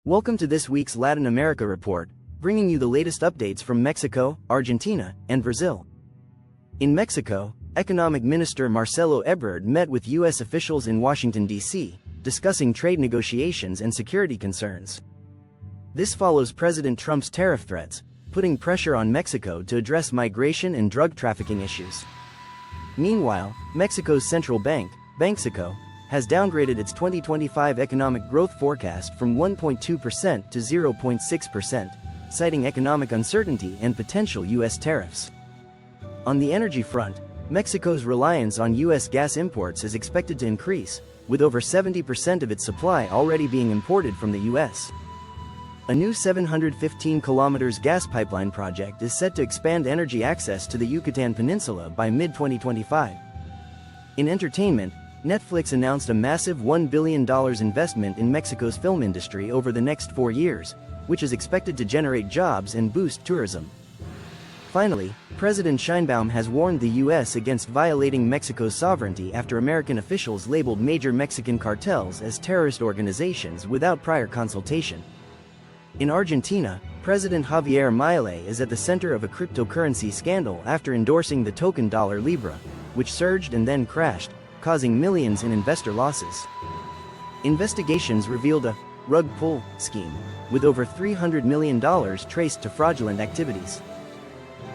Welcome to this week's Latin America report, bringing you the latest updates from Mexico, Argentina, and Brazil. In Mexico, Economic Minister Marcelo Ebrard met with U.S. officials in Washington, D.C., discussing trade negotiations and security concerns. This follows President Trump's tariff threats, putting pressure on Mexico to address migration and drug trafficking issues. Meanwhile, Mexico's central bank, Banxico, has downgraded its 2025 economic growth forecast from 1.2% to 0.6%, citing economic uncertainty and potential U.S. tariffs. On the energy front, Mexico's reliance on U.S. gas imports is expected to increase, with over 70% of its supply already being imported from the U.S. A new 715 kilometers gas pipeline project is set to expand energy access to the Yucatan Peninsula by mid-2025. In entertainment, Netflix announced a massive $1 billion investment in Mexico's film industry over the next 4 years, which is expected to generate jobs and boost tourism. Finally, President Sheinbaum has warned the U.S. against violating Mexico's sovereignty after American officials labeled major Mexican cartels as terrorist organizations without prior consultation. In Argentina, President Javier Milei is at the center of a cryptocurrency scandal after endorsing the token dollar Libra, which surged and then crashed, causing millions in investor losses. Investigations revealed a rug pull scheme, with over $300 million traced to fraudulent activities.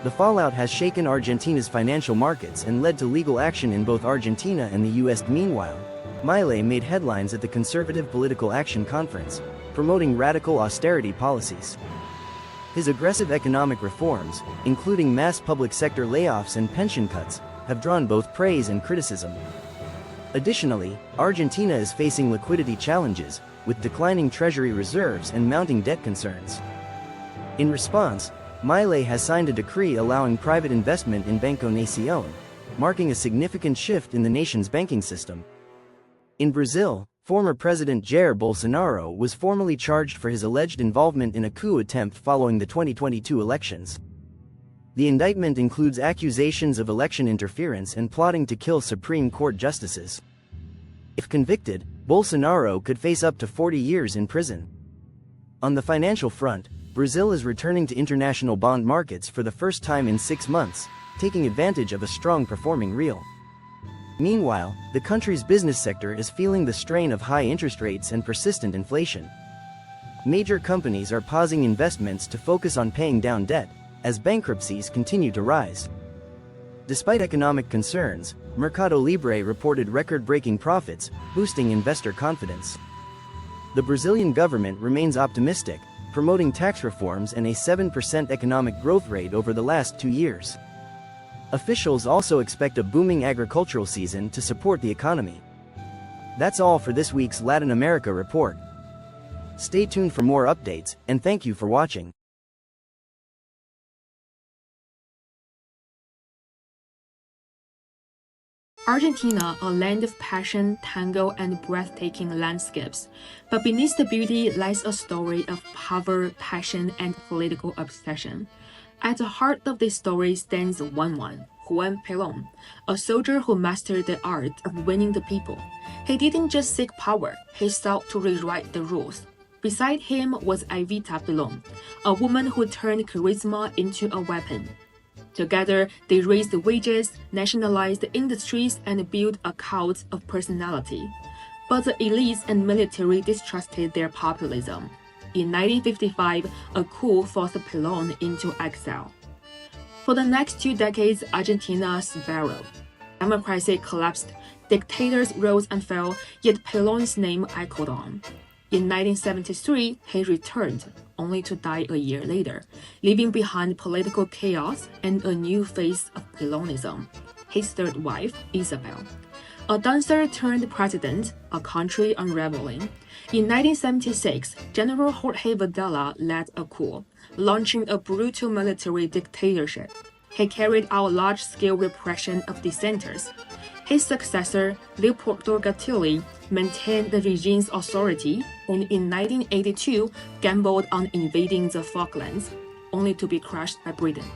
The fallout has shaken Argentina's financial markets and led to legal action in both Argentina and the U.S. Meanwhile, Milei made headlines at the Conservative Political Action Conference, promoting radical austerity policies. His aggressive economic reforms, including mass public sector layoffs and pension cuts, have drawn both praise and criticism. Additionally, Argentina is facing liquidity challenges, with declining treasury reserves and mounting debt concerns. In response, Milei has signed a decree allowing private investment in Banco Nación, marking a significant shift in the nation's banking system. In Brazil, former President Jair Bolsonaro was formally charged for his alleged involvement in a coup attempt following the 2022 elections. The indictment includes accusations of election interference and plotting to kill Supreme Court justices. If convicted, Bolsonaro could face up to 40 years in prison. On the financial front, Brazil is returning to international bond markets for the first time in 6 months, taking advantage of a strong performing real. Meanwhile, the country's business sector is feeling the strain of high interest rates and persistent inflation. Major companies are pausing investments to focus on paying down debt, as bankruptcies continue to rise. Despite economic concerns, Mercado Libre reported record-breaking profits, boosting investor confidence. The Brazilian government remains optimistic, promoting tax reforms and a 7% economic growth rate over the last 2 years. Officials also expect a booming agricultural season to support the economy. That's all for this week's Latin America report. Stay tuned for more updates, and thank you for watching. Argentina, a land of passion, tango, and breathtaking landscapes. But beneath the beauty lies a story of power, passion, and political obsession. At the heart of this story stands Juan Juan Perón, a soldier who mastered the art of winning the people. He didn't just seek power, he sought to rewrite the rules. Beside him was Evita Perón, a woman who turned charisma into a weapon. Together, they raised wages, nationalized industries, and built a cult of personality. But the elites and military distrusted their populism. In 1955, a coup forced Perón into exile. For the next 2 decades, Argentina spiraled. Democracy collapsed, dictators rose and fell, yet Perón's name echoed on. In 1973, he returned, only to die a year later, leaving behind political chaos and a new face of Peronism, his third wife, Isabel. A dancer turned president, a country unraveling. In 1976, General Jorge Videla led a coup, launching a brutal military dictatorship. He carried out large-scale repression of dissenters. His successor, Leopoldo Galtieri, maintained the regime's authority and in 1982 gambled on invading the Falklands, only to be crushed by Britain.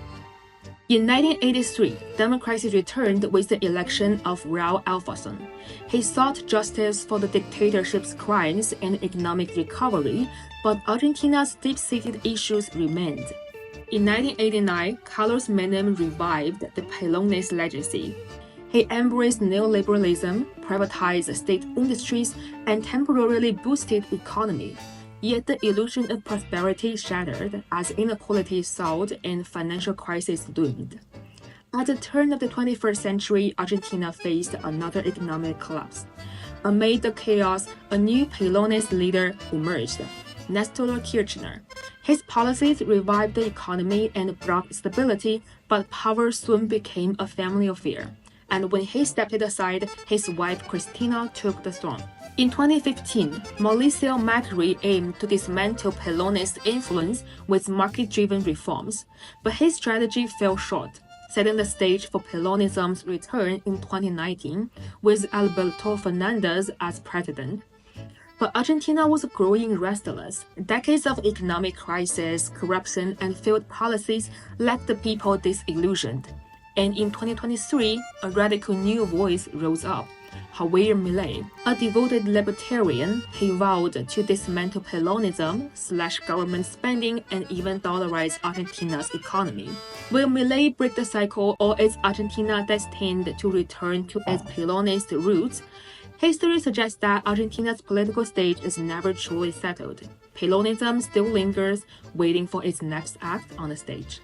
In 1983, democracy returned with the election of Raúl Alfonsín. He sought justice for the dictatorship's crimes and economic recovery, but Argentina's deep-seated issues remained. In 1989, Carlos Menem revived the Pelonist legacy. He embraced neoliberalism, privatized state industries, and temporarily boosted the economy. Yet the illusion of prosperity shattered as inequality soared and financial crisis loomed. At the turn of the 21st century, Argentina faced another economic collapse. Amid the chaos, a new Pelonist leader emerged, Néstor Kirchner. His policies revived the economy and brought stability, but power soon became a family affair. And when he stepped aside, his wife Cristina took the throne. In 2015, Mauricio Macri aimed to dismantle Pelonist influence with market-driven reforms, but his strategy fell short, setting the stage for Pelonism's return in 2019 with Alberto Fernandez as president. But Argentina was growing restless. Decades of economic crisis, corruption, and failed policies left the people disillusioned. And in 2023, a radical new voice rose up. Javier Milei, a devoted libertarian, he vowed to dismantle Pelonism, slash government spending, and even dollarize Argentina's economy. Will Milei break the cycle, or is Argentina destined to return to its Pelonist roots? History suggests that Argentina's political stage is never truly settled. Pelonism still lingers, waiting for its next act on the stage.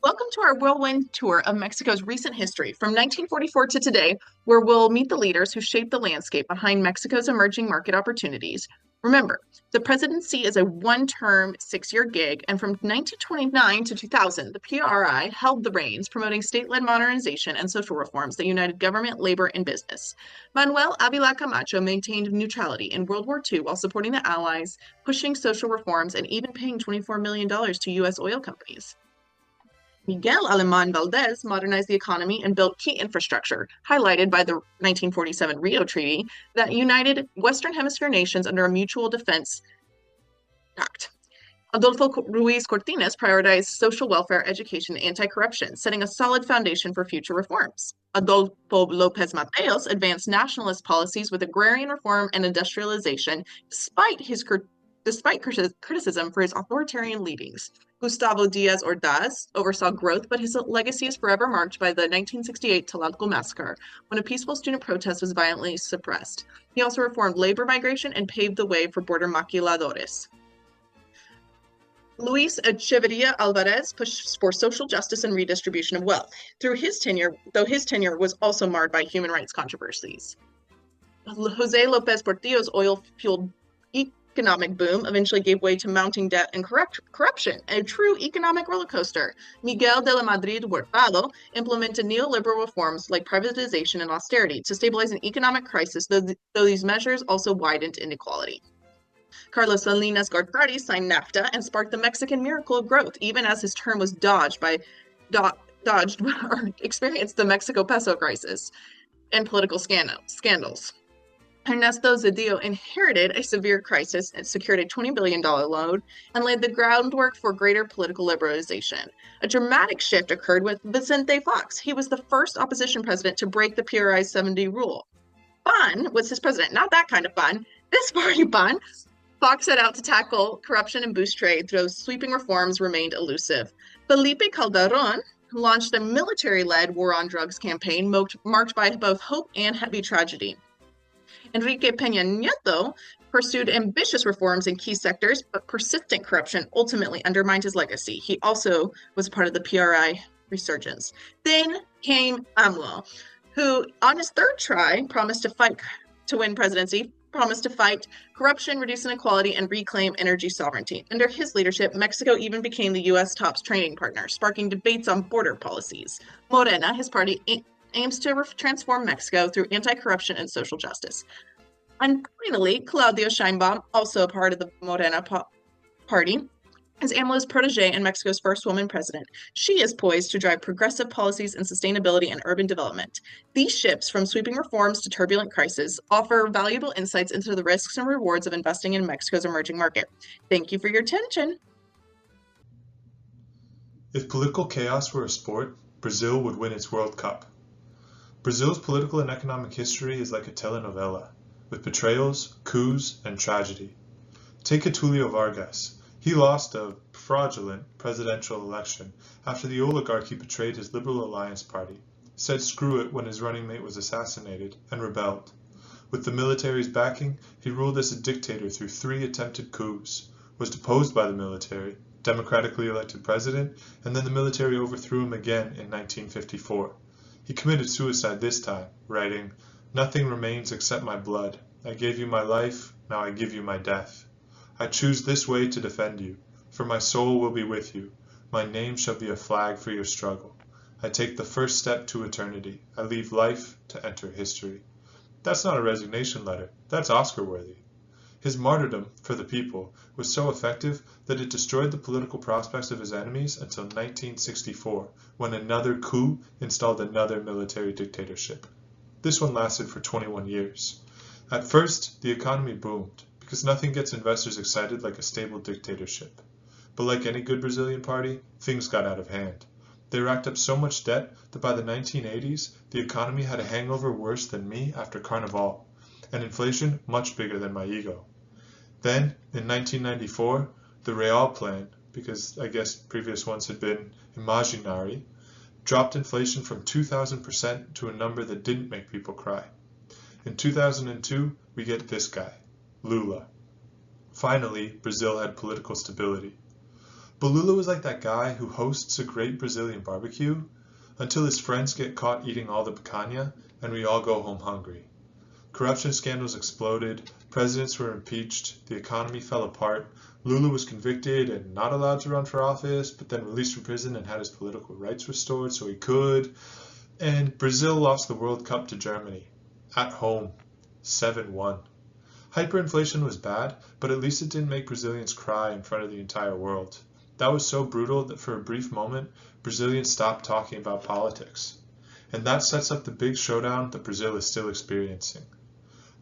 Welcome to our whirlwind tour of Mexico's recent history from 1944 to today, where we'll meet the leaders who shaped the landscape behind Mexico's emerging market opportunities. Remember, the presidency is a one-term, 6-year gig, and from 1929 to 2000, the PRI held the reins, promoting state-led modernization and social reforms that united government, labor, and business. Manuel Ávila Camacho maintained neutrality in World War II while supporting the Allies, pushing social reforms, and even paying $24 million to U.S. oil companies. Miguel Alemán Valdés modernized the economy and built key infrastructure, highlighted by the 1947 Rio Treaty that united Western Hemisphere nations under a mutual defense pact. Adolfo Ruiz Cortines prioritized social welfare, education, and anti-corruption, setting a solid foundation for future reforms. Adolfo López Mateos advanced nationalist policies with agrarian reform and industrialization, despite criticism for his authoritarian leadings. Gustavo Díaz Ordaz oversaw growth, but his legacy is forever marked by the 1968 Tlatelolco massacre, when a peaceful student protest was violently suppressed. He also reformed labor migration and paved the way for border maquiladores. Luis Echeverría Álvarez pushed for social justice and redistribution of wealth, though his tenure was also marred by human rights controversies. José López Portillo's oil-fueled economic boom eventually gave way to mounting debt and corruption, a true economic roller coaster. Miguel de la Madrid Hurtado implemented neoliberal reforms like privatization and austerity to stabilize an economic crisis, though these measures also widened inequality. Carlos Salinas Gortari signed NAFTA and sparked the Mexican miracle of growth, even as his term was dodged or experienced the Mexico peso crisis and political scandals. Ernesto Zedillo inherited a severe crisis and secured a $20 billion loan and laid the groundwork for greater political liberalization. A dramatic shift occurred with Vicente Fox. He was the first opposition president to break the PRI's 70 rule. Fun was his president, not that kind of fun. This party fun. Fox set out to tackle corruption and boost trade, though sweeping reforms remained elusive. Felipe Calderón launched a military-led war on drugs campaign marked by both hope and heavy tragedy. Enrique Peña Nieto pursued ambitious reforms in key sectors, but persistent corruption ultimately undermined his legacy. He also was part of the PRI resurgence. Then came AMLO, who on his third try promised to win presidency, promised to fight corruption, reduce inequality, and reclaim energy sovereignty. Under his leadership, Mexico even became the U.S. top trading partner, sparking debates on border policies. Morena, his party, aims to transform Mexico through anti-corruption and social justice. And finally, Claudia Sheinbaum, also a part of the Morena party, is AMLO's protege and Mexico's first woman president. She is poised to drive progressive policies in sustainability and urban development. These shifts, from sweeping reforms to turbulent crises, offer valuable insights into the risks and rewards of investing in Mexico's emerging market. Thank you for your attention. If political chaos were a sport, Brazil would win its World Cup. Brazil's political and economic history is like a telenovela, with betrayals, coups, and tragedy. Take Getulio Vargas. He lost a fraudulent presidential election after the oligarchy betrayed his Liberal Alliance party, said screw it when his running mate was assassinated, and rebelled. With the military's backing, he ruled as a dictator through 3 attempted coups, was deposed by the military, democratically elected president, and then the military overthrew him again in 1954. He committed suicide this time, writing, "Nothing remains except my blood. I gave you my life, now I give you my death. I choose this way to defend you, for my soul will be with you. My name shall be a flag for your struggle. I take the first step to eternity. I leave life to enter history." That's not a resignation letter, that's Oscar-worthy. His martyrdom for the people was so effective that it destroyed the political prospects of his enemies until 1964, when another coup installed another military dictatorship. This one lasted for 21 years. At first, the economy boomed, because nothing gets investors excited like a stable dictatorship. But like any good Brazilian party, things got out of hand. They racked up so much debt that by the 1980s, the economy had a hangover worse than me after Carnival, and inflation much bigger than my ego. Then, in 1994, the Real plan, because I guess previous ones had been imaginary, dropped inflation from 2,000% to a number that didn't make people cry. In 2002, we get this guy, Lula. Finally, Brazil had political stability. But Lula was like that guy who hosts a great Brazilian barbecue until his friends get caught eating all the picanha and we all go home hungry. Corruption scandals exploded, presidents were impeached, the economy fell apart, Lula was convicted and not allowed to run for office, but then released from prison and had his political rights restored so he could, and Brazil lost the World Cup to Germany, at home, 7-1. Hyperinflation was bad, but at least it didn't make Brazilians cry in front of the entire world. That was so brutal that for a brief moment, Brazilians stopped talking about politics. And that sets up the big showdown that Brazil is still experiencing.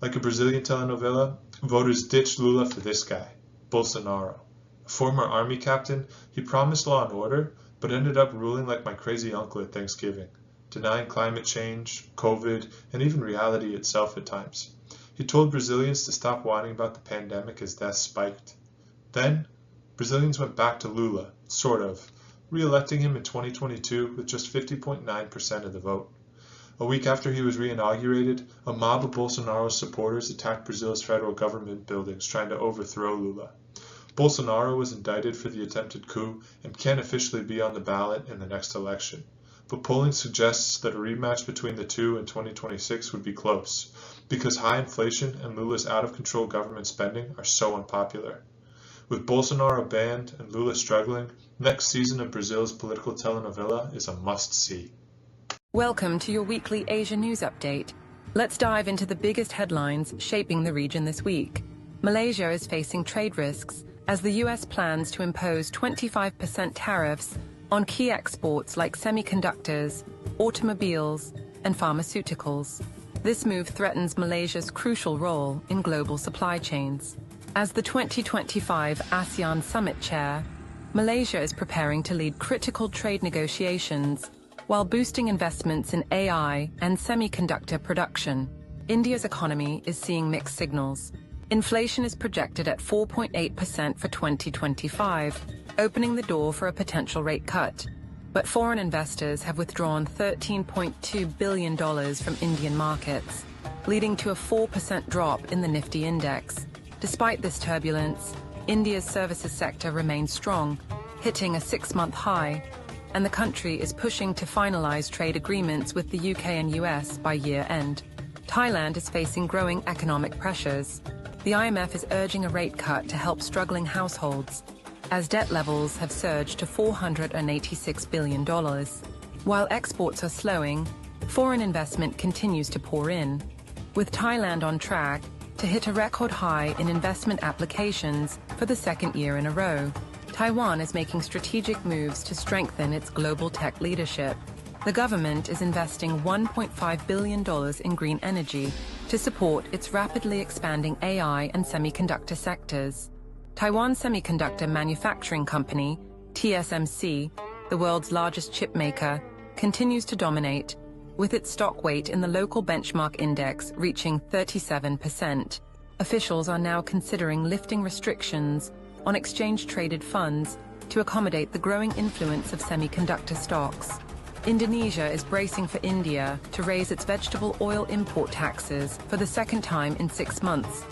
Like a Brazilian telenovela, voters ditched Lula for this guy, Bolsonaro. A former army captain, he promised law and order, but ended up ruling like my crazy uncle at Thanksgiving, denying climate change, COVID, and even reality itself at times. He told Brazilians to stop whining about the pandemic as deaths spiked. Then, Brazilians went back to Lula, sort of, re-electing him in 2022 with just 50.9% of the vote. A week after he was re-inaugurated, a mob of Bolsonaro's supporters attacked Brazil's federal government buildings trying to overthrow Lula. Bolsonaro was indicted for the attempted coup and can't officially be on the ballot in the next election. But polling suggests that a rematch between the two in 2026 would be close, because high inflation and Lula's out-of-control government spending are so unpopular. With Bolsonaro banned and Lula struggling, next season of Brazil's political telenovela is a must-see. Welcome to your weekly Asia News Update. Let's dive into the biggest headlines shaping the region this week. Malaysia is facing trade risks as the US plans to impose 25% tariffs on key exports like semiconductors, automobiles, and pharmaceuticals. This move threatens Malaysia's crucial role in global supply chains. As the 2025 ASEAN Summit Chair, Malaysia is preparing to lead critical trade negotiations while boosting investments in AI and semiconductor production. India's economy is seeing mixed signals. Inflation is projected at 4.8% for 2025, opening the door for a potential rate cut. But foreign investors have withdrawn $13.2 billion from Indian markets, leading to a 4% drop in the Nifty index. Despite this turbulence, India's services sector remains strong, hitting a 6-month high, and the country is pushing to finalize trade agreements with the UK and US by year-end. Thailand is facing growing economic pressures. The IMF is urging a rate cut to help struggling households, as debt levels have surged to $486 billion. While exports are slowing, foreign investment continues to pour in, with Thailand on track to hit a record high in investment applications for the second year in a row. Taiwan is making strategic moves to strengthen its global tech leadership. The government is investing $1.5 billion in green energy to support its rapidly expanding AI and semiconductor sectors. Taiwan Semiconductor Manufacturing Company, TSMC, the world's largest chip maker, continues to dominate, with its stock weight in the local benchmark index reaching 37%. Officials are now considering lifting restrictions on exchange-traded funds to accommodate the growing influence of semiconductor stocks. Indonesia is bracing for India to raise its vegetable oil import taxes for the second time in 6 months.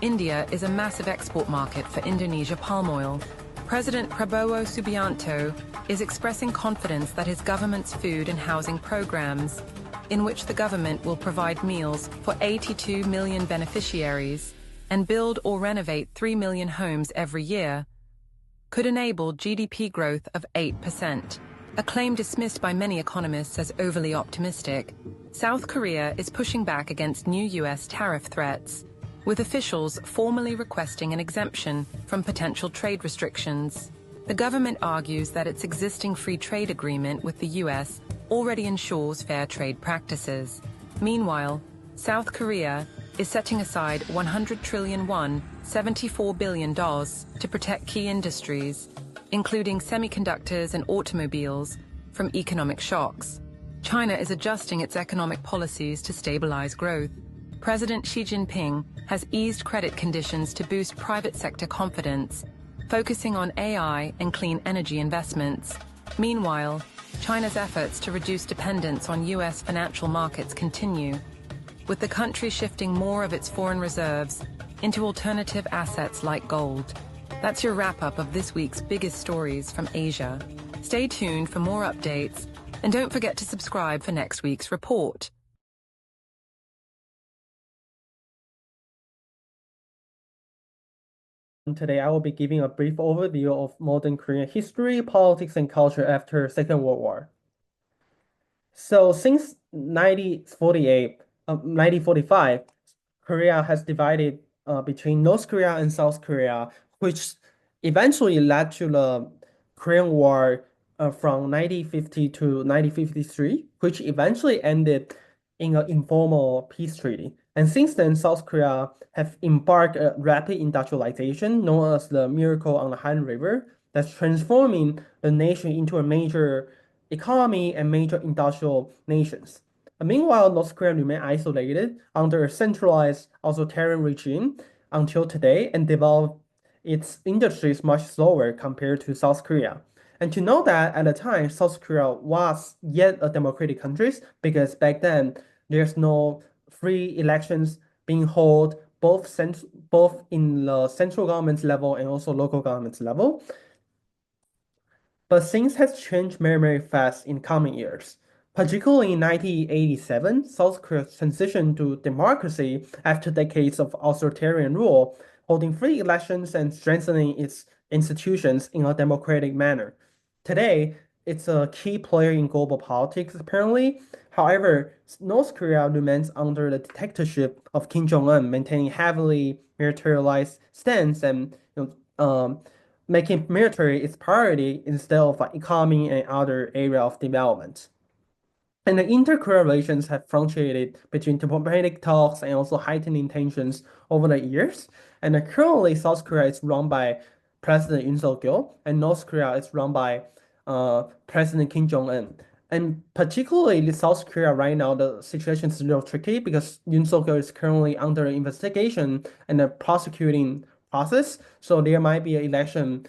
India is a massive export market for Indonesia palm oil. President Prabowo Subianto is expressing confidence that his government's food and housing programs, in which the government will provide meals for 82 million beneficiaries and build or renovate 3 million homes every year, could enable GDP growth of 8%. A claim dismissed by many economists as overly optimistic. South Korea is pushing back against new US tariff threats, with officials formally requesting an exemption from potential trade restrictions. The government argues that its existing free trade agreement with the US already ensures fair trade practices. Meanwhile, South Korea is setting aside 100 trillion won, $74 billion, to protect key industries, including semiconductors and automobiles, from economic shocks. China is adjusting its economic policies to stabilize growth. President Xi Jinping has eased credit conditions to boost private sector confidence, focusing on AI and clean energy investments. Meanwhile, China's efforts to reduce dependence on US financial markets continue, with the country shifting more of its foreign reserves into alternative assets like gold. That's your wrap-up of this week's biggest stories from Asia. Stay tuned for more updates, and don't forget to subscribe for next week's report. Today, I will be giving a brief overview of modern Korean history, politics, and culture after Second World War. So since 1945, Korea has divided between North Korea and South Korea, which eventually led to the Korean War from 1950 to 1953, which eventually ended in an informal peace treaty. And since then, South Korea have embarked a rapid industrialization known as the Miracle on the Han River, that's transforming the nation into a major economy and major industrial nations. Meanwhile, North Korea remained isolated under a centralized authoritarian regime until today and developed its industries much slower compared to South Korea. And to know that at the time, South Korea was yet a democratic country because back then there's no free elections being held both in the central government level and also local government level. But things has changed very, very fast in coming years. Particularly in 1987, South Korea transitioned to democracy after decades of authoritarian rule, holding free elections and strengthening its institutions in a democratic manner. Today, it's a key player in global politics, apparently. However, North Korea remains under the dictatorship of Kim Jong-un, maintaining heavily militarized stance and making military its priority instead of economy and other area of development. And the inter-Korea relations have fluctuated between diplomatic talks and also heightening tensions over the years. And currently, South Korea is run by President Yoon Suk-yeol, and North Korea is run by President Kim Jong-un. And particularly in South Korea right now, the situation is real tricky because Yoon Suk-yeol is currently under investigation and a prosecuting process. So there might be an election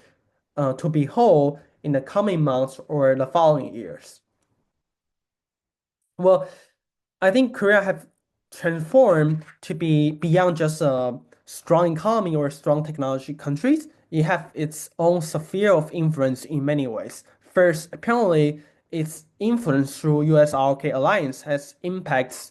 to be held in the coming months or the following years. Well, I think Korea have transformed to be beyond just a strong economy or strong technology countries. It have its own sphere of influence in many ways. First, apparently, its influence through US-ROK alliance has impacts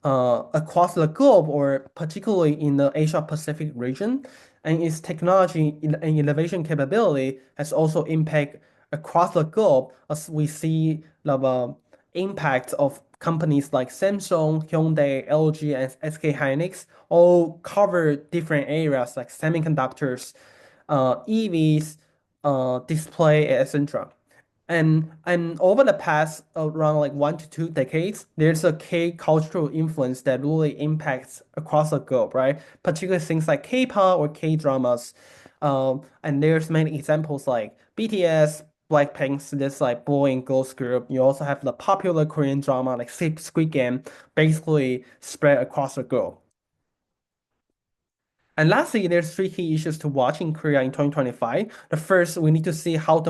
across the globe, or particularly in the Asia-Pacific region, and its technology and innovation capability has also impact across the globe, as we see the impact of companies like Samsung, Hyundai, LG, and SK Hynix all cover different areas like semiconductors, EVs, display, etc. And over the past around like 1 to 2 decades, there's a K-cultural influence that really impacts across the globe, right? Particularly things like K-pop or K-dramas. And there's many examples like BTS, Blackpink's this like boy and girls group. You also have the popular Korean drama like Squid Game, basically spread across the globe. And lastly, there's three key issues to watch in Korea in 2025. The first, we need to see how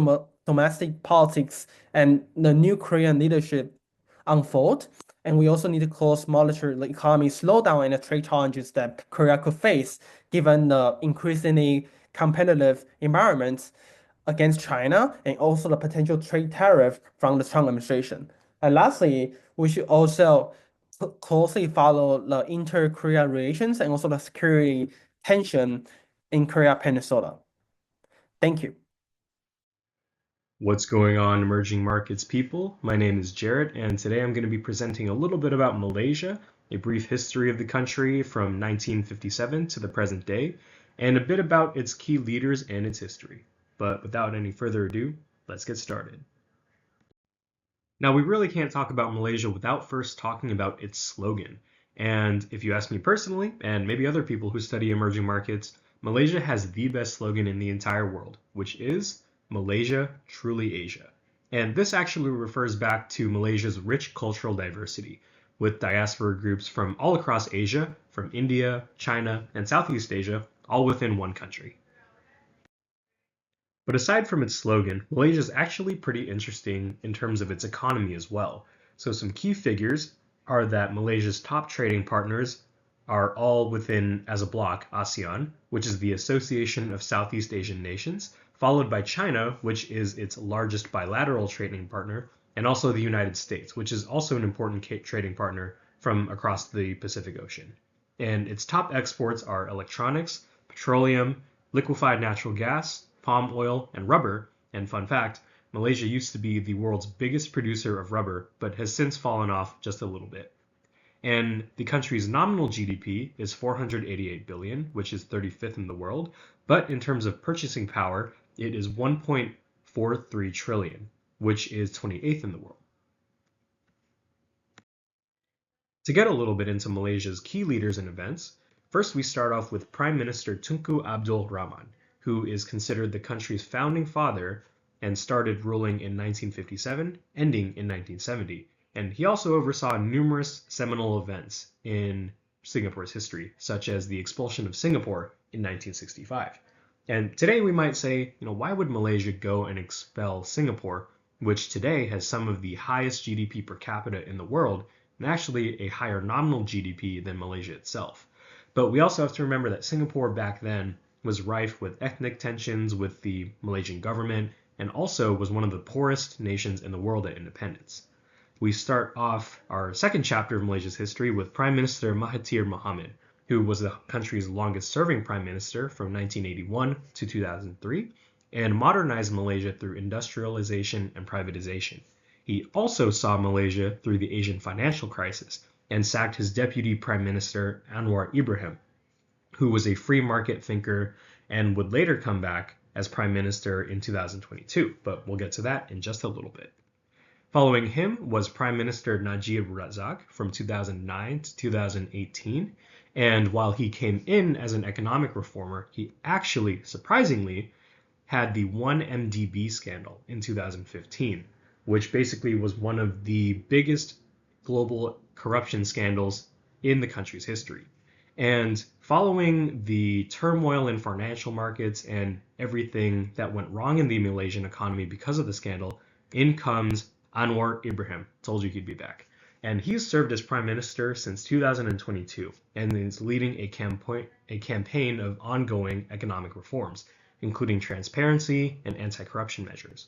domestic politics and the new Korean leadership unfold. And we also need to close monitor the economy slowdown and the trade challenges that Korea could face given the increasingly competitive environment against China and also the potential trade tariff from the Trump administration. And lastly, we should also closely follow the inter-Korea relations and also the security tension in Korea Peninsula. Thank you. What's going on, emerging markets people? My name is Jarrett, and today I'm going to be presenting a little bit about Malaysia, a brief history of the country from 1957 to the present day, and a bit about its key leaders and its history. But without any further ado, let's get started. Now, we really can't talk about Malaysia without first talking about its slogan. And if you ask me personally, and maybe other people who study emerging markets, Malaysia has the best slogan in the entire world, which is Malaysia, truly Asia. And this actually refers back to Malaysia's rich cultural diversity, with diaspora groups from all across Asia, from India, China, and Southeast Asia, all within one country. But aside from its slogan, Malaysia is actually pretty interesting in terms of its economy as well. So some key figures are that Malaysia's top trading partners are all within, as a bloc, ASEAN, which is the Association of Southeast Asian Nations, followed by China, which is its largest bilateral trading partner, and also the United States, which is also an important trading partner from across the Pacific Ocean. And its top exports are electronics, petroleum, liquefied natural gas, palm oil, and rubber. And fun fact, Malaysia used to be the world's biggest producer of rubber, but has since fallen off just a little bit. And the country's nominal GDP is 488 billion, which is 35th in the world, but in terms of purchasing power, it is 1.43 trillion, which is 28th in the world. To get a little bit into Malaysia's key leaders and events, first we start off with Prime Minister Tunku Abdul Rahman, who is considered the country's founding father and started ruling in 1957, ending in 1970. And he also oversaw numerous seminal events in Singapore's history, such as the expulsion of Singapore in 1965. And today we might say, why would Malaysia go and expel Singapore, which today has some of the highest GDP per capita in the world, and actually a higher nominal GDP than Malaysia itself. But we also have to remember that Singapore back then was rife with ethnic tensions with the Malaysian government, and also was one of the poorest nations in the world at independence. We start off our second chapter of Malaysia's history with Prime Minister Mahathir Mohamad, who was the country's longest-serving prime minister from 1981 to 2003, and modernized Malaysia through industrialization and privatization. He also saw Malaysia through the Asian financial crisis and sacked his deputy prime minister Anwar Ibrahim, who was a free market thinker and would later come back as prime minister in 2022, but we'll get to that in just a little bit. Following him was Prime Minister Najib Razak from 2009 to 2018, and while he came in as an economic reformer, he actually, surprisingly, had the 1MDB scandal in 2015, which basically was one of the biggest global corruption scandals in the country's history. And following the turmoil in financial markets and everything that went wrong in the Malaysian economy because of the scandal, in comes Anwar Ibrahim. Told you he'd be back. And he's served as prime minister since 2022 and is leading a campaign of ongoing economic reforms, including transparency and anti-corruption measures.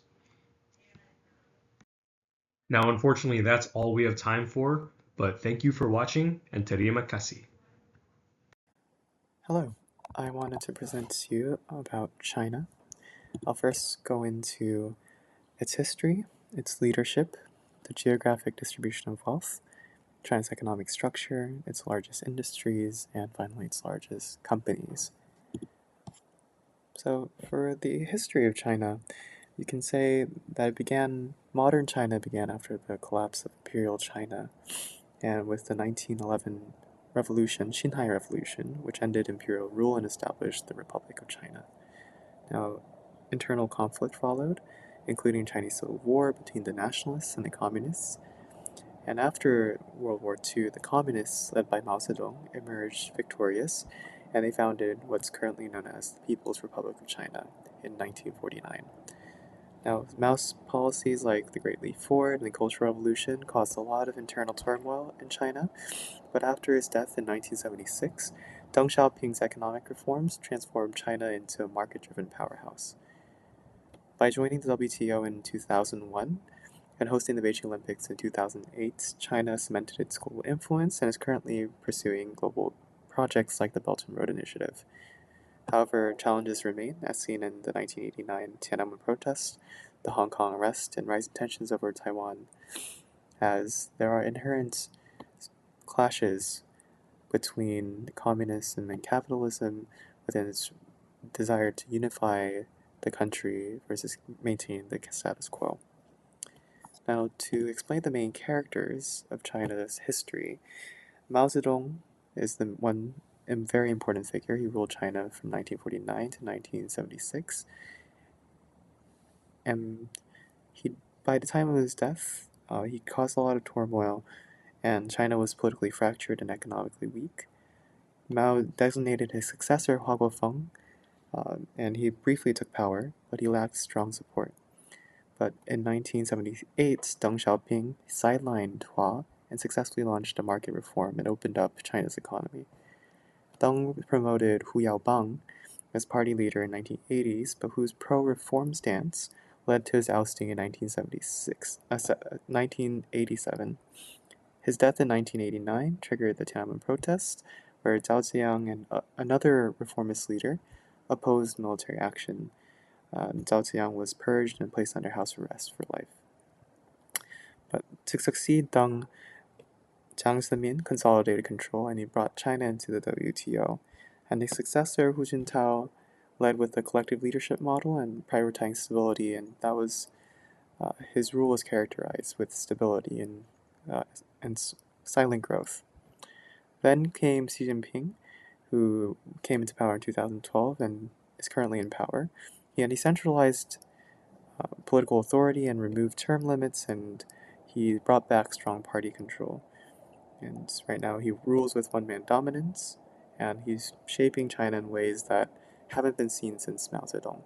Now, unfortunately, that's all we have time for, but thank you for watching, and terima kasih. Hello, I wanted to present to you about China. I'll first go into its history, its leadership, the geographic distribution of wealth, China's economic structure, its largest industries, and finally its largest companies. So for the history of China, you can say that modern China began after the collapse of Imperial China, and with the 1911 revolution, Xinhai Revolution, which ended imperial rule and established the Republic of China. Now, internal conflict followed, including Chinese Civil War between the nationalists and the communists. And after World War II, the communists, led by Mao Zedong, emerged victorious, and they founded what's currently known as the People's Republic of China in 1949. Now, Mao's policies like the Great Leap Forward and the Cultural Revolution caused a lot of internal turmoil in China, but after his death in 1976, Deng Xiaoping's economic reforms transformed China into a market-driven powerhouse. By joining the WTO in 2001 and hosting the Beijing Olympics in 2008, China cemented its global influence and is currently pursuing global projects like the Belt and Road Initiative. However, challenges remain, as seen in the 1989 Tiananmen protests, the Hong Kong arrest, and rising tensions over Taiwan, as there are inherent clashes between communism and capitalism within its desire to unify the country versus maintain the status quo. Now, to explain the main characters of China's history, Mao Zedong is the one very important figure. He ruled China from 1949 to 1976. And by the time of his death, he caused a lot of turmoil, and China was politically fractured and economically weak. Mao designated his successor, Hua Guofeng, and he briefly took power, but he lacked strong support. But in 1978, Deng Xiaoping sidelined Hua and successfully launched a market reform and opened up China's economy. Deng promoted Hu Yaobang as party leader in the 1980s, but whose pro-reform stance led to his ousting in 1987. His death in 1989 triggered the Tiananmen protests, where Zhao Ziyang and another reformist leader opposed military action. Zhao Ziyang was purged and placed under house arrest for life. But to succeed Deng, Jiang Zemin consolidated control, and he brought China into the WTO. And his successor, Hu Jintao, led with the collective leadership model and prioritizing stability, and that was his rule was characterized with stability and silent growth. Then came Xi Jinping, who came into power in 2012 and is currently in power. He had decentralized political authority and removed term limits, and he brought back strong party control. And right now he rules with one-man dominance, and he's shaping China in ways that haven't been seen since Mao Zedong.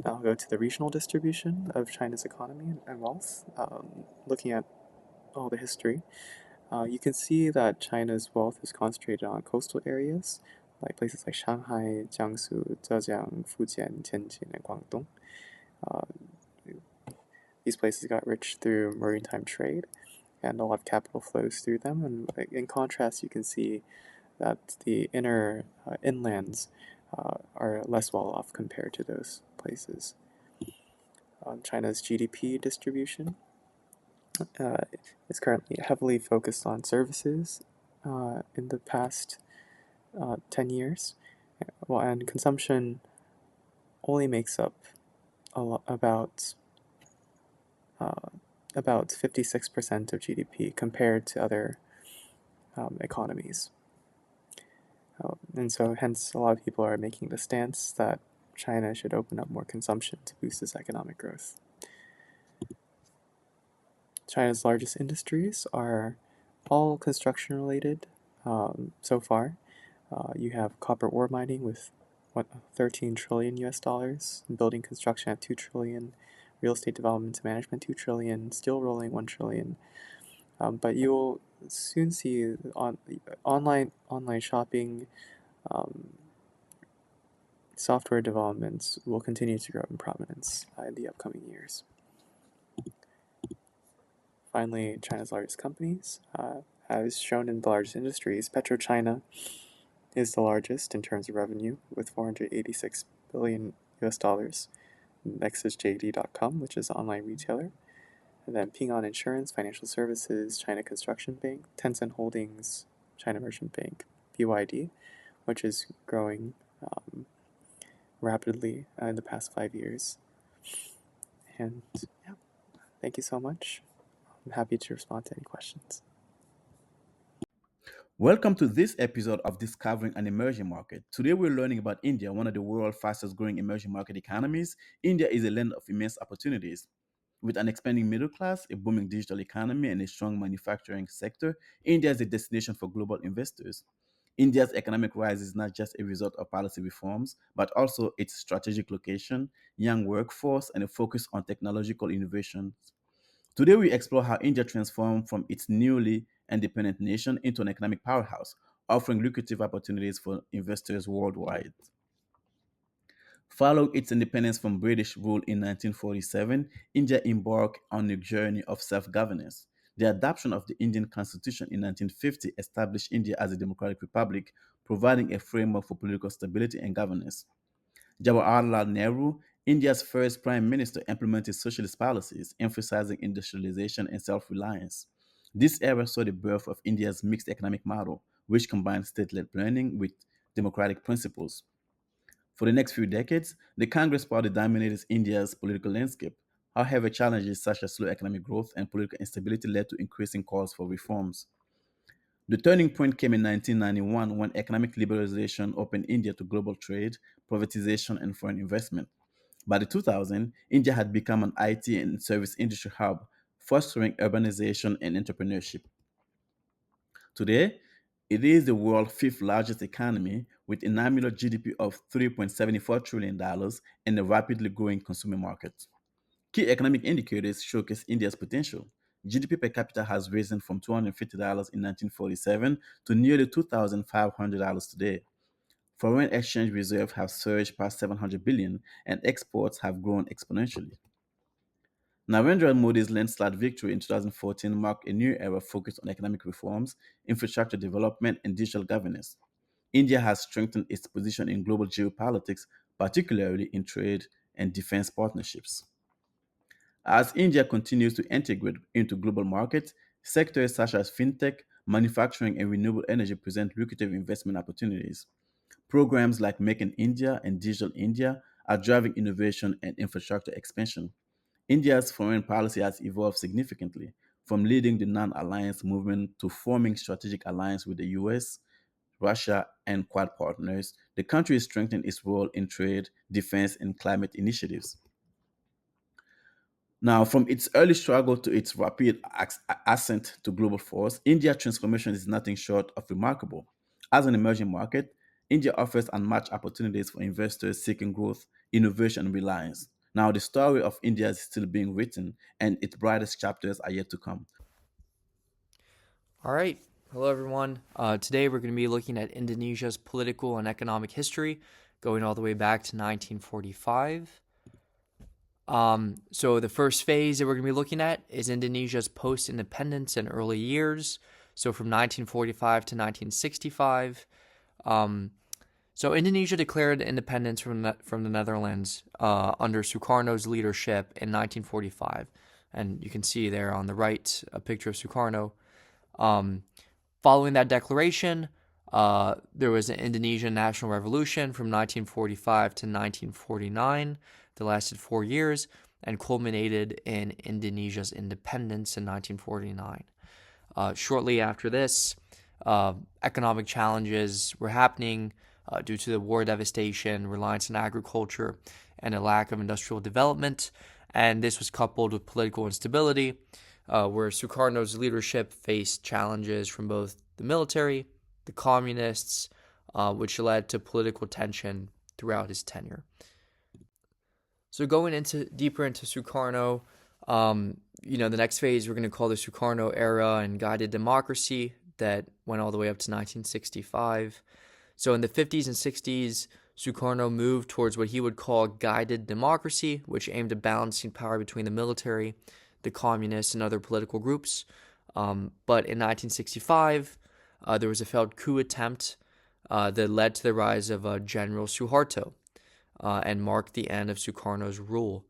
Now I'll go to the regional distribution of China's economy and wealth. Looking at all the history, you can see that China's wealth is concentrated on coastal areas, like places like Shanghai, Jiangsu, Zhejiang, Fujian, Tianjin, and Guangdong. These places got rich through maritime trade, and a lot of capital flows through them. And in contrast, you can see that the inner inlands are less well off compared to those places. China's GDP distribution is currently heavily focused on services in the past 10 years, and consumption only makes up about 56% of GDP compared to other economies. And so hence a lot of people are making the stance that China should open up more consumption to boost its economic growth. China's largest industries are all construction related so far. You have copper ore mining with 13 trillion US dollars, building construction at 2 trillion, real estate development and management 2 trillion, steel rolling 1 trillion. But you'll soon see online shopping, software developments will continue to grow in prominence in the upcoming years. Finally, China's largest companies. As shown in the largest industries, PetroChina is the largest in terms of revenue with 486 billion US dollars. Next is JD.com, which is an online retailer. And then Ping An Insurance, Financial Services, China Construction Bank, Tencent Holdings, China Merchant Bank, BYD, which is growing rapidly in the past 5 years. And yeah, thank you so much. I'm happy to respond to any questions. Welcome to this episode of Discovering an Emerging Market. Today we're learning about India, one of the world's fastest growing emerging market economies. India is a land of immense opportunities. With an expanding middle class, a booming digital economy, and a strong manufacturing sector, India is a destination for global investors. India's economic rise is not just a result of policy reforms, but also its strategic location, young workforce, and a focus on technological innovations. Today, we explore how India transformed from its newly independent nation into an economic powerhouse, offering lucrative opportunities for investors worldwide. Following its independence from British rule in 1947, India embarked on a journey of self governance. The adoption of the Indian Constitution in 1950 established India as a democratic republic, providing a framework for political stability and governance. Jawaharlal Nehru, India's first prime minister, implemented socialist policies, emphasizing industrialization and self reliance. This era saw the birth of India's mixed economic model, which combined state led planning with democratic principles. For the next few decades, the Congress Party dominated India's political landscape. However, challenges such as slow economic growth and political instability led to increasing calls for reforms. The turning point came in 1991 when economic liberalization opened India to global trade, privatization, and foreign investment. By the 2000s, India had become an IT and service industry hub, fostering urbanization and entrepreneurship. Today, it is the world's fifth largest economy with a nominal GDP of $3.74 trillion dollars and a rapidly growing consumer market. Key economic indicators showcase India's potential. GDP per capita has risen from $250 in 1947 to nearly $2,500 today. Foreign exchange reserves have surged past 700 billion and exports have grown exponentially. Narendra Modi's landslide victory in 2014 marked a new era focused on economic reforms, infrastructure development, and digital governance. India has strengthened its position in global geopolitics, particularly in trade and defense partnerships. As India continues to integrate into global markets, sectors such as fintech, manufacturing, and renewable energy present lucrative investment opportunities. Programs like Make in India and Digital India are driving innovation and infrastructure expansion. India's foreign policy has evolved significantly, from leading the non alliance movement to forming strategic alliance with the US, Russia, and Quad partners. The country is strengthening its role in trade, defense, and climate initiatives. Now, from its early struggle to its rapid ascent to global force, India's transformation is nothing short of remarkable. As an emerging market, India offers unmatched opportunities for investors seeking growth, innovation, and reliance. Now, the story of India is still being written, and its brightest chapters are yet to come. All right. Hello, everyone. Today we're going to be looking at Indonesia's political and economic history, going all the way back to 1945. So the first phase that we're going to be looking at is Indonesia's post-independence and early years. So from 1945 to 1965. So Indonesia declared independence from the Netherlands under Sukarno's leadership in 1945. And you can see there on the right a picture of Sukarno. Following that declaration, there was an Indonesian National Revolution from 1945 to 1949 that lasted 4 years and culminated in Indonesia's independence in 1949. Shortly after this, economic challenges were happening due to the war devastation, reliance on agriculture, and a lack of industrial development. And this was coupled with political instability, where Sukarno's leadership faced challenges from both the military, the communists, which led to political tension throughout his tenure. So going deeper into Sukarno, the next phase we're going to call the Sukarno era and guided democracy that went all the way up to 1965. So in the 50s and 60s, Sukarno moved towards what he would call guided democracy, which aimed at balancing power between the military, the communists, and other political groups. But in 1965, there was a failed coup attempt that led to the rise of General Suharto and marked the end of Sukarno's rule.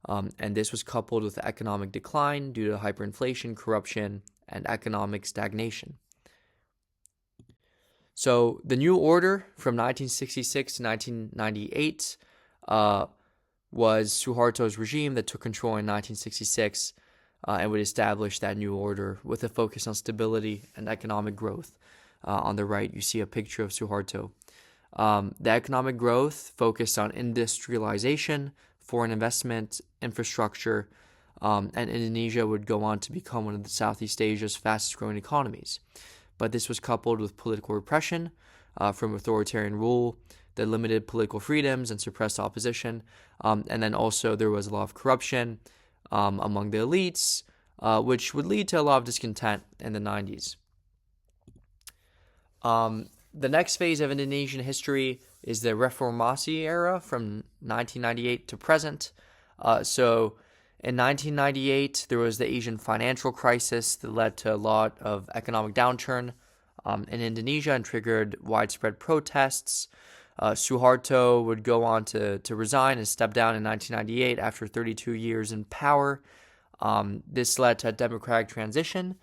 And this was coupled with economic decline due to hyperinflation, corruption, and economic stagnation. So the new order from 1966 to 1998 was Suharto's regime that took control in 1966 and would establish that new order with a focus on stability and economic growth. On the right, you see a picture of Suharto. The economic growth focused on industrialization, foreign investment, infrastructure, and Indonesia would go on to become one of the Southeast Asia's fastest growing economies. But this was coupled with political repression from authoritarian rule that limited political freedoms and suppressed opposition. And then also there was a lot of corruption among the elites, which would lead to a lot of discontent in the 90s. The next phase of Indonesian history is the Reformasi era from 1998 to present. So in 1998, there was the Asian financial crisis that led to a lot of economic downturn in Indonesia and triggered widespread protests. Suharto would go on to resign and step down in 1998 after 32 years in power. This led to a democratic transition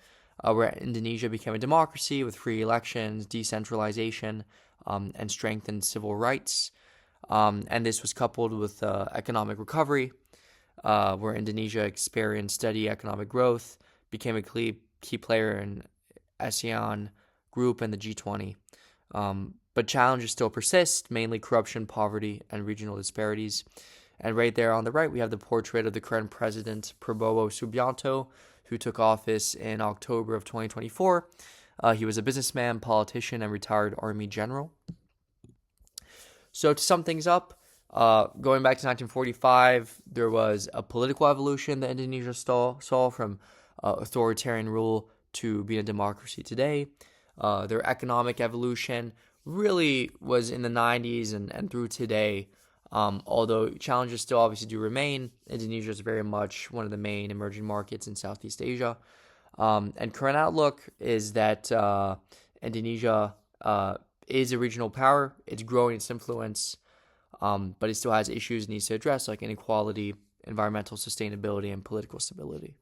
where Indonesia became a democracy with free elections, decentralization, and strengthened civil rights. And this was coupled with economic recovery, where Indonesia experienced steady economic growth, became a key player in ASEAN group and the G20. But challenges still persist, mainly corruption, poverty, and regional disparities. And right there on the right, we have the portrait of the current president, Prabowo Subianto, who took office in October of 2024. He was a businessman, politician, and retired army general. So to sum things up, going back to 1945, there was a political evolution that Indonesia saw from authoritarian rule to being a democracy today. Their economic evolution really was in the 90s and through today. Although challenges still obviously do remain, Indonesia is very much one of the main emerging markets in Southeast Asia. And current outlook is that Indonesia is a regional power. It's growing its influence, but it still has issues it needs to address, like inequality, environmental sustainability, and political stability.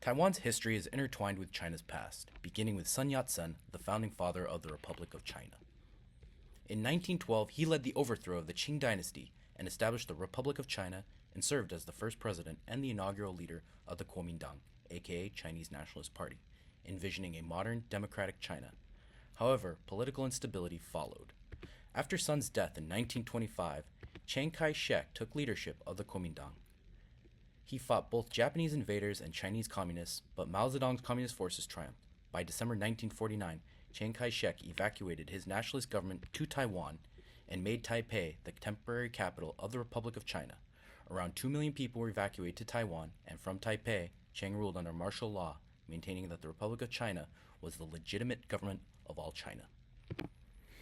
Taiwan's history is intertwined with China's past, beginning with Sun Yat-sen, the founding father of the Republic of China. In 1912, he led the overthrow of the Qing dynasty and established the Republic of China and served as the first president and the inaugural leader of the Kuomintang, aka Chinese Nationalist Party, envisioning a modern, democratic China. However, political instability followed. After Sun's death in 1925, Chiang Kai-shek took leadership of the Kuomintang. He fought both Japanese invaders and Chinese communists, but Mao Zedong's communist forces triumphed. By December 1949, Chiang Kai-shek evacuated his nationalist government to Taiwan and made Taipei the temporary capital of the Republic of China. Around 2 million people were evacuated to Taiwan, and from Taipei, Chiang ruled under martial law, maintaining that the Republic of China was the legitimate government of all China.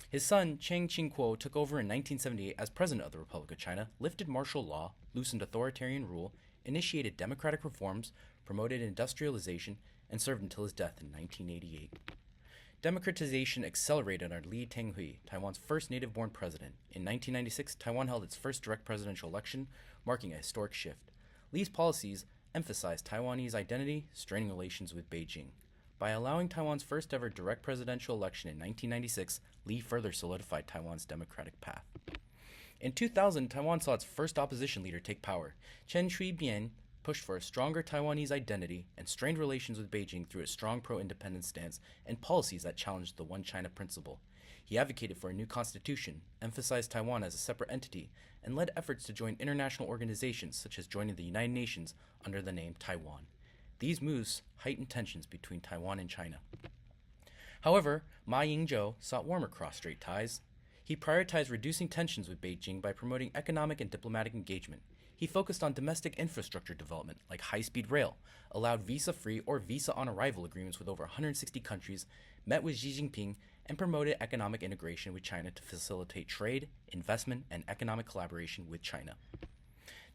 His son, Chiang Ching-kuo, took over in 1978 as president of the Republic of China, lifted martial law, loosened authoritarian rule, initiated democratic reforms, promoted industrialization, and served until his death in 1988. Democratization accelerated under Lee Teng-hui, Taiwan's first native-born president. In 1996, Taiwan held its first direct presidential election, marking a historic shift. Lee's policies emphasized Taiwanese identity, straining relations with Beijing. By allowing Taiwan's first-ever direct presidential election in 1996, Lee further solidified Taiwan's democratic path. In 2000, Taiwan saw its first opposition leader take power. Chen Shui-bian pushed for a stronger Taiwanese identity and strained relations with Beijing through a strong pro-independence stance and policies that challenged the One China principle. He advocated for a new constitution, emphasized Taiwan as a separate entity, and led efforts to join international organizations such as joining the United Nations under the name Taiwan. These moves heightened tensions between Taiwan and China. However, Ma Ying-jeou sought warmer cross-strait ties. He prioritized reducing tensions with Beijing by promoting economic and diplomatic engagement. He focused on domestic infrastructure development, like high-speed rail, allowed visa-free or visa-on-arrival agreements with over 160 countries, met with Xi Jinping, and promoted economic integration with China to facilitate trade, investment, and economic collaboration with China.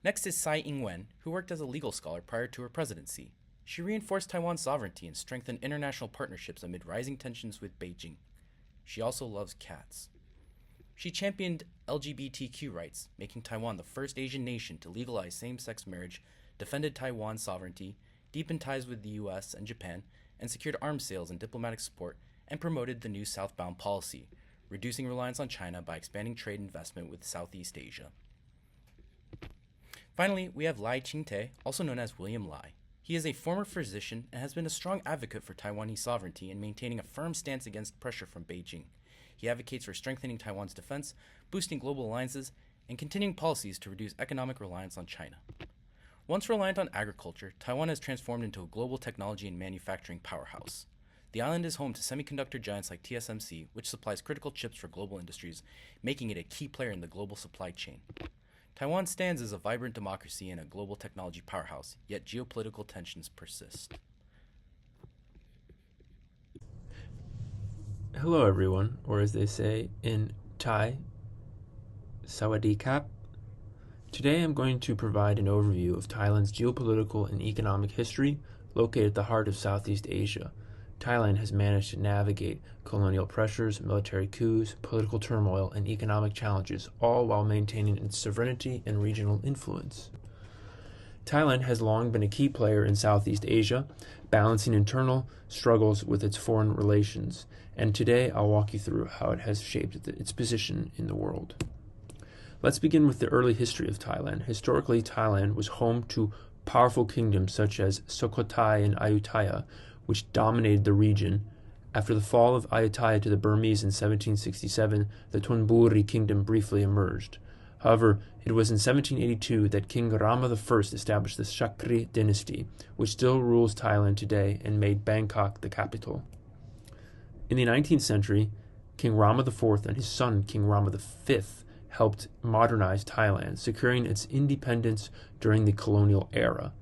Next is Tsai Ing-wen, who worked as a legal scholar prior to her presidency. She reinforced Taiwan's sovereignty and strengthened international partnerships amid rising tensions with Beijing. She also loves cats. She championed LGBTQ rights, making Taiwan the first Asian nation to legalize same-sex marriage, defended Taiwan's sovereignty, deepened ties with the US and Japan, and secured arms sales and diplomatic support, and promoted the new southbound policy, reducing reliance on China by expanding trade investment with Southeast Asia. Finally, we have Lai Ching-te, also known as William Lai. He is a former physician and has been a strong advocate for Taiwanese sovereignty and maintaining a firm stance against pressure from Beijing. He advocates for strengthening Taiwan's defense, boosting global alliances, and continuing policies to reduce economic reliance on China. Once reliant on agriculture, Taiwan has transformed into a global technology and manufacturing powerhouse. The island is home to semiconductor giants like TSMC, which supplies critical chips for global industries, making it a key player in the global supply chain. Taiwan stands as a vibrant democracy and a global technology powerhouse, yet geopolitical tensions persist. Hello everyone, or as they say in Thai, Sawadee Kap. Today I'm going to provide an overview of Thailand's geopolitical and economic history located at the heart of Southeast Asia. Thailand has managed to navigate colonial pressures, military coups, political turmoil, and economic challenges, all while maintaining its sovereignty and regional influence. Thailand has long been a key player in Southeast Asia, balancing internal struggles with its foreign relations, and today I'll walk you through how it has shaped its position in the world. Let's begin with the early history of Thailand. Historically, Thailand was home to powerful kingdoms such as Sukhothai and Ayutthaya, which dominated the region. After the fall of Ayutthaya to the Burmese in 1767, the Thonburi kingdom briefly emerged. However, it was in 1782 that King Rama I established the Chakri dynasty, which still rules Thailand today and made Bangkok the capital. In the 19th century, King Rama IV and his son King Rama V helped modernize Thailand, securing its independence during the colonial era.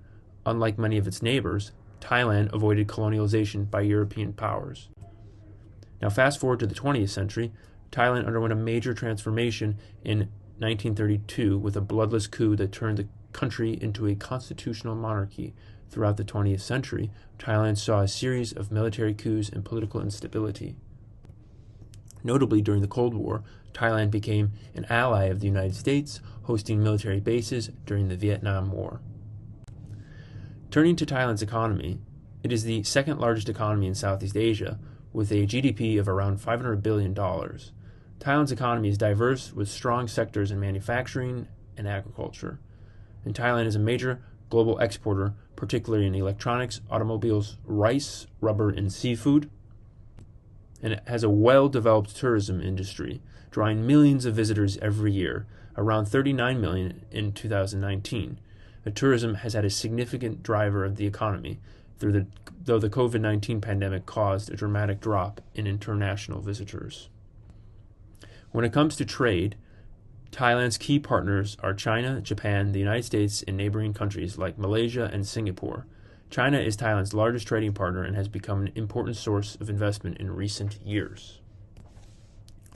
Unlike many of its neighbors, Thailand avoided colonialization by European powers. Now fast forward to the 20th century, Thailand underwent a major transformation in 1932 with a bloodless coup that turned the country into a constitutional monarchy. Throughout the 20th century, Thailand saw a series of military coups and political instability. Notably, during the Cold War, Thailand became an ally of the United States, hosting military bases during the Vietnam War. Turning to Thailand's economy, it is the second largest economy in Southeast Asia, with a GDP of around $500 billion. Thailand's economy is diverse, with strong sectors in manufacturing and agriculture. And Thailand is a major global exporter, particularly in electronics, automobiles, rice, rubber, and seafood. And it has a well-developed tourism industry, drawing millions of visitors every year, around 39 million in 2019. Tourism has had a significant driver of the economy, though the COVID-19 pandemic caused a dramatic drop in international visitors. When it comes to trade, Thailand's key partners are China, Japan, the United States, and neighboring countries like Malaysia and Singapore. China is Thailand's largest trading partner and has become an important source of investment in recent years.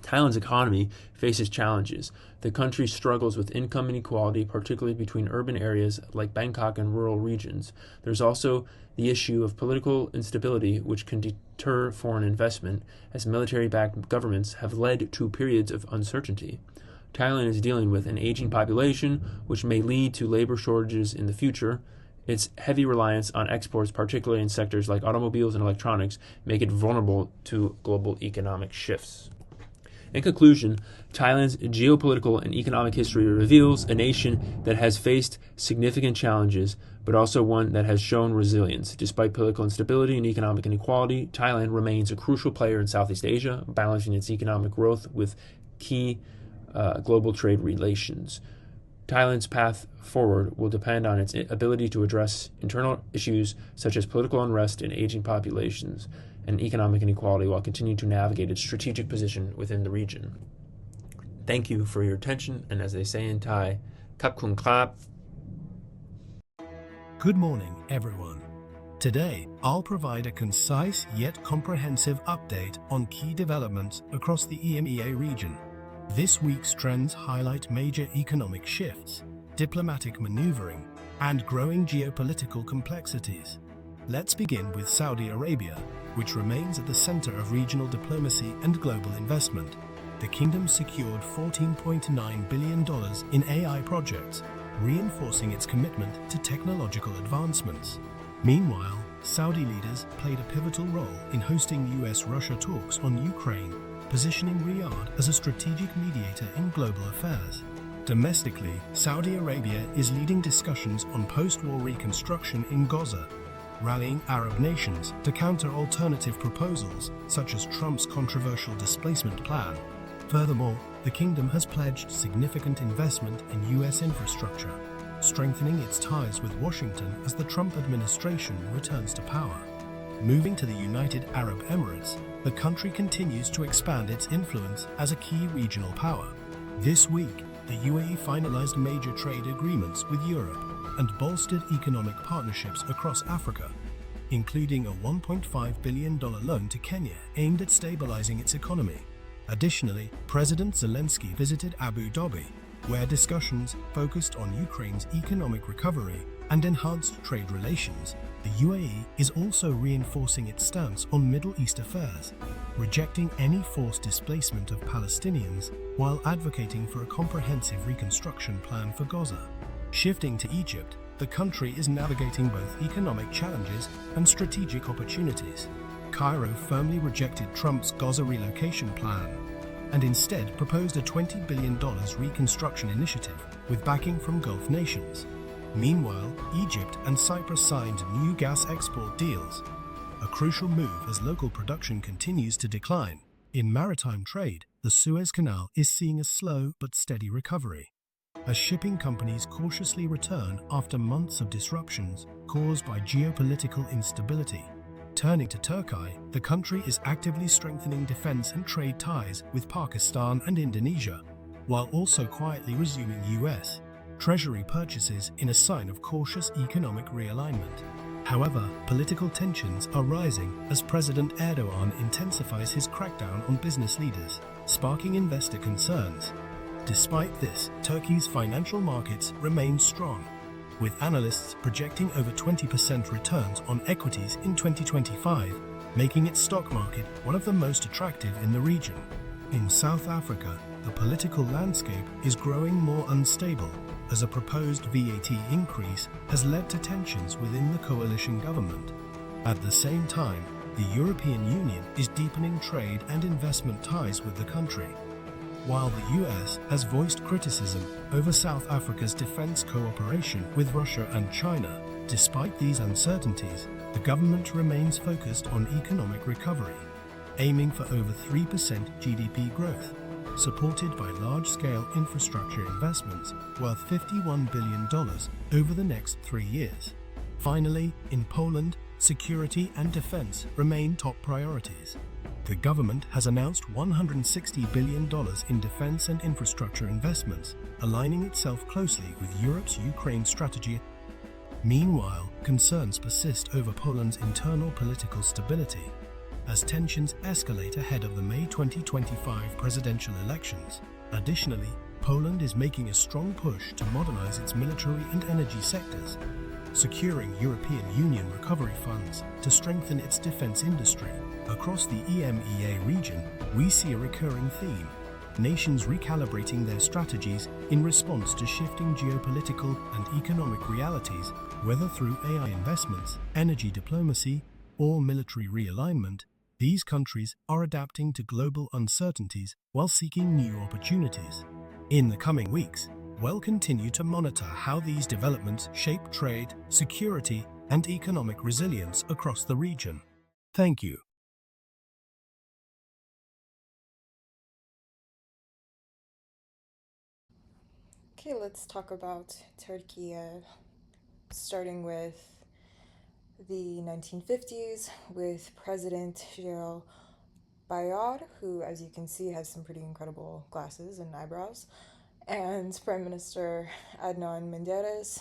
Thailand's economy faces challenges. The country struggles with income inequality, particularly between urban areas like Bangkok and rural regions. There's also the issue of political instability, which can deter foreign investment, as military-backed governments have led to periods of uncertainty. Thailand is dealing with an aging population, which may lead to labor shortages in the future. Its heavy reliance on exports, particularly in sectors like automobiles and electronics, make it vulnerable to global economic shifts. In conclusion, Thailand's geopolitical and economic history reveals a nation that has faced significant challenges, but also one that has shown resilience. Despite political instability and economic inequality, Thailand remains a crucial player in Southeast Asia, balancing its economic growth with key global trade relations. Thailand's path forward will depend on its ability to address internal issues such as political unrest and aging populations and economic inequality while continuing to navigate its strategic position within the region. Thank you for your attention, and as they say in Thai, Kap Kun Klap. Good morning, everyone. Today, I'll provide a concise yet comprehensive update on key developments across the EMEA region. This week's trends highlight major economic shifts, diplomatic maneuvering, and growing geopolitical complexities. Let's begin with Saudi Arabia, which remains at the center of regional diplomacy and global investment. The kingdom secured $14.9 billion in AI projects, reinforcing its commitment to technological advancements. Meanwhile, Saudi leaders played a pivotal role in hosting US-Russia talks on Ukraine, positioning Riyadh as a strategic mediator in global affairs. Domestically, Saudi Arabia is leading discussions on post-war reconstruction in Gaza, rallying Arab nations to counter alternative proposals such as Trump's controversial displacement plan. Furthermore, the kingdom has pledged significant investment in U.S. infrastructure, strengthening its ties with Washington as the Trump administration returns to power. Moving to the United Arab Emirates, the country continues to expand its influence as a key regional power. This week, the UAE finalized major trade agreements with Europe and bolstered economic partnerships across Africa, including a $1.5 billion loan to Kenya aimed at stabilizing its economy. Additionally, President Zelensky visited Abu Dhabi, where discussions focused on Ukraine's economic recovery and enhanced trade relations. The UAE is also reinforcing its stance on Middle East affairs, rejecting any forced displacement of Palestinians while advocating for a comprehensive reconstruction plan for Gaza. Shifting to Egypt, the country is navigating both economic challenges and strategic opportunities. Cairo firmly rejected Trump's Gaza relocation plan and instead proposed a $20 billion reconstruction initiative with backing from Gulf nations. Meanwhile, Egypt and Cyprus signed new gas export deals, a crucial move as local production continues to decline. In maritime trade, the Suez Canal is seeing a slow but steady recovery, as shipping companies cautiously return after months of disruptions caused by geopolitical instability. Turning to Turkey, the country is actively strengthening defense and trade ties with Pakistan and Indonesia, while also quietly resuming U.S. Treasury purchases in a sign of cautious economic realignment. However, political tensions are rising as President Erdogan intensifies his crackdown on business leaders, sparking investor concerns. Despite this, Turkey's financial markets remain strong, with analysts projecting over 20% returns on equities in 2025, making its stock market one of the most attractive in the region. In South Africa, the political landscape is growing more unstable as a proposed VAT increase has led to tensions within the coalition government. At the same time, the European Union is deepening trade and investment ties with the country, while the US has voiced criticism over South Africa's defense cooperation with Russia and China. Despite these uncertainties, the government remains focused on economic recovery, aiming for over 3% GDP growth, supported by large-scale infrastructure investments worth $51 billion over the next 3 years. Finally, in Poland, security and defense remain top priorities. The government has announced $160 billion in defense and infrastructure investments, aligning itself closely with Europe's Ukraine strategy. Meanwhile, concerns persist over Poland's internal political stability, as tensions escalate ahead of the May 2025 presidential elections. Additionally, Poland is making a strong push to modernize its military and energy sectors, securing European Union recovery funds to strengthen its defense industry. Across the EMEA region, we see a recurring theme: nations recalibrating their strategies in response to shifting geopolitical and economic realities, whether through AI investments, energy diplomacy, or military realignment. These countries are adapting to global uncertainties while seeking new opportunities. In the coming weeks, we'll continue to monitor how these developments shape trade, security, and economic resilience across the region. Thank you. Okay, let's talk about Turkey, starting with the 1950s with President Celal Bayar, who, as you can see, has some pretty incredible glasses and eyebrows, and Prime Minister Adnan Menderes,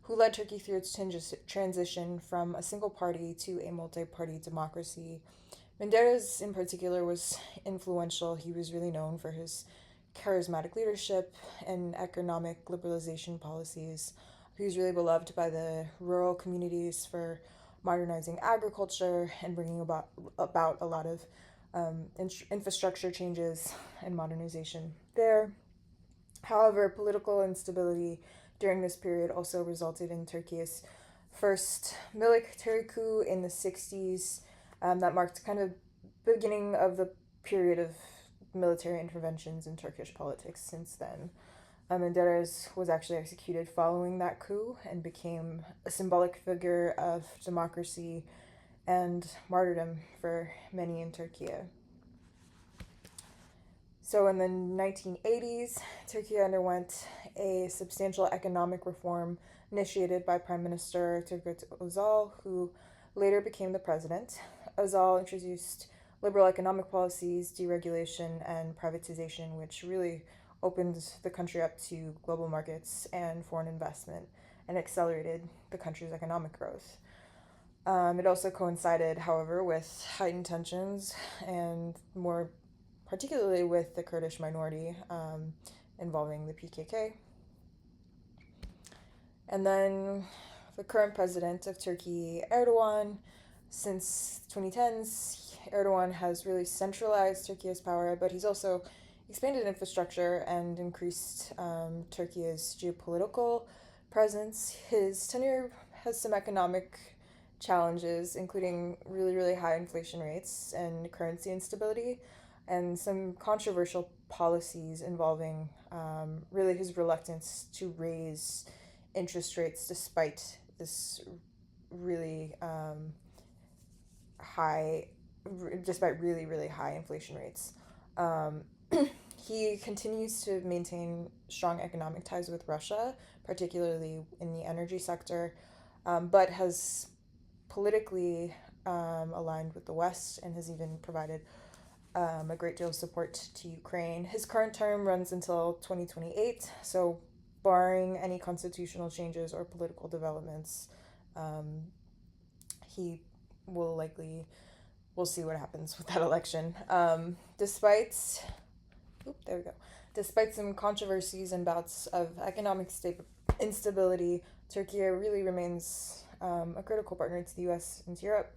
who led Turkey through its transition from a single party to a multi-party democracy. Menderes, in particular, was influential. He was really known for his charismatic leadership and economic liberalization policies. He was really beloved by the rural communities for modernizing agriculture and bringing about a lot of infrastructure changes and modernization there. However, political instability during this period also resulted in Turkey's first military coup in the 60s that marked kind of the beginning of the period of military interventions in Turkish politics since then. Menderes was actually executed following that coup and became a symbolic figure of democracy and martyrdom for many in Turkey. So in the 1980s, Turkey underwent a substantial economic reform initiated by Prime Minister Turgut Özal, who later became the president. Özal introduced liberal economic policies, deregulation, and privatization, which really opened the country up to global markets and foreign investment and accelerated the country's economic growth. It also coincided, however, with heightened tensions and more particularly with the Kurdish minority involving the PKK. And then the current president of Turkey, Erdogan, since 2010s, Erdogan has really centralized Turkey's power, but he's also expanded infrastructure and increased Turkey's geopolitical presence. His tenure has some economic challenges, including really, really high inflation rates and currency instability, and some controversial policies involving really his reluctance to raise interest rates despite this really really, really high inflation rates. He continues to maintain strong economic ties with Russia, particularly in the energy sector, but has politically aligned with the West and has even provided a great deal of support to Ukraine. His current term runs until 2028, so barring any constitutional changes or political developments, he will likely, we'll see what happens with that election. Despite some controversies and bouts of economic instability, Turkey really remains a critical partner to the US and to Europe,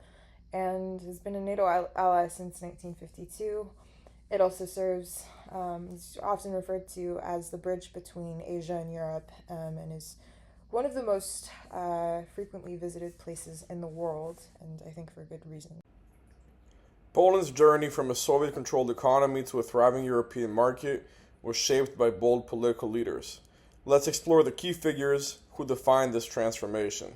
and has been a NATO ally since 1952. It also serves, is often referred to as the bridge between Asia and Europe, and is one of the most frequently visited places in the world, and I think for good reason. Poland's journey from a Soviet-controlled economy to a thriving European market was shaped by bold political leaders. Let's explore the key figures who defined this transformation.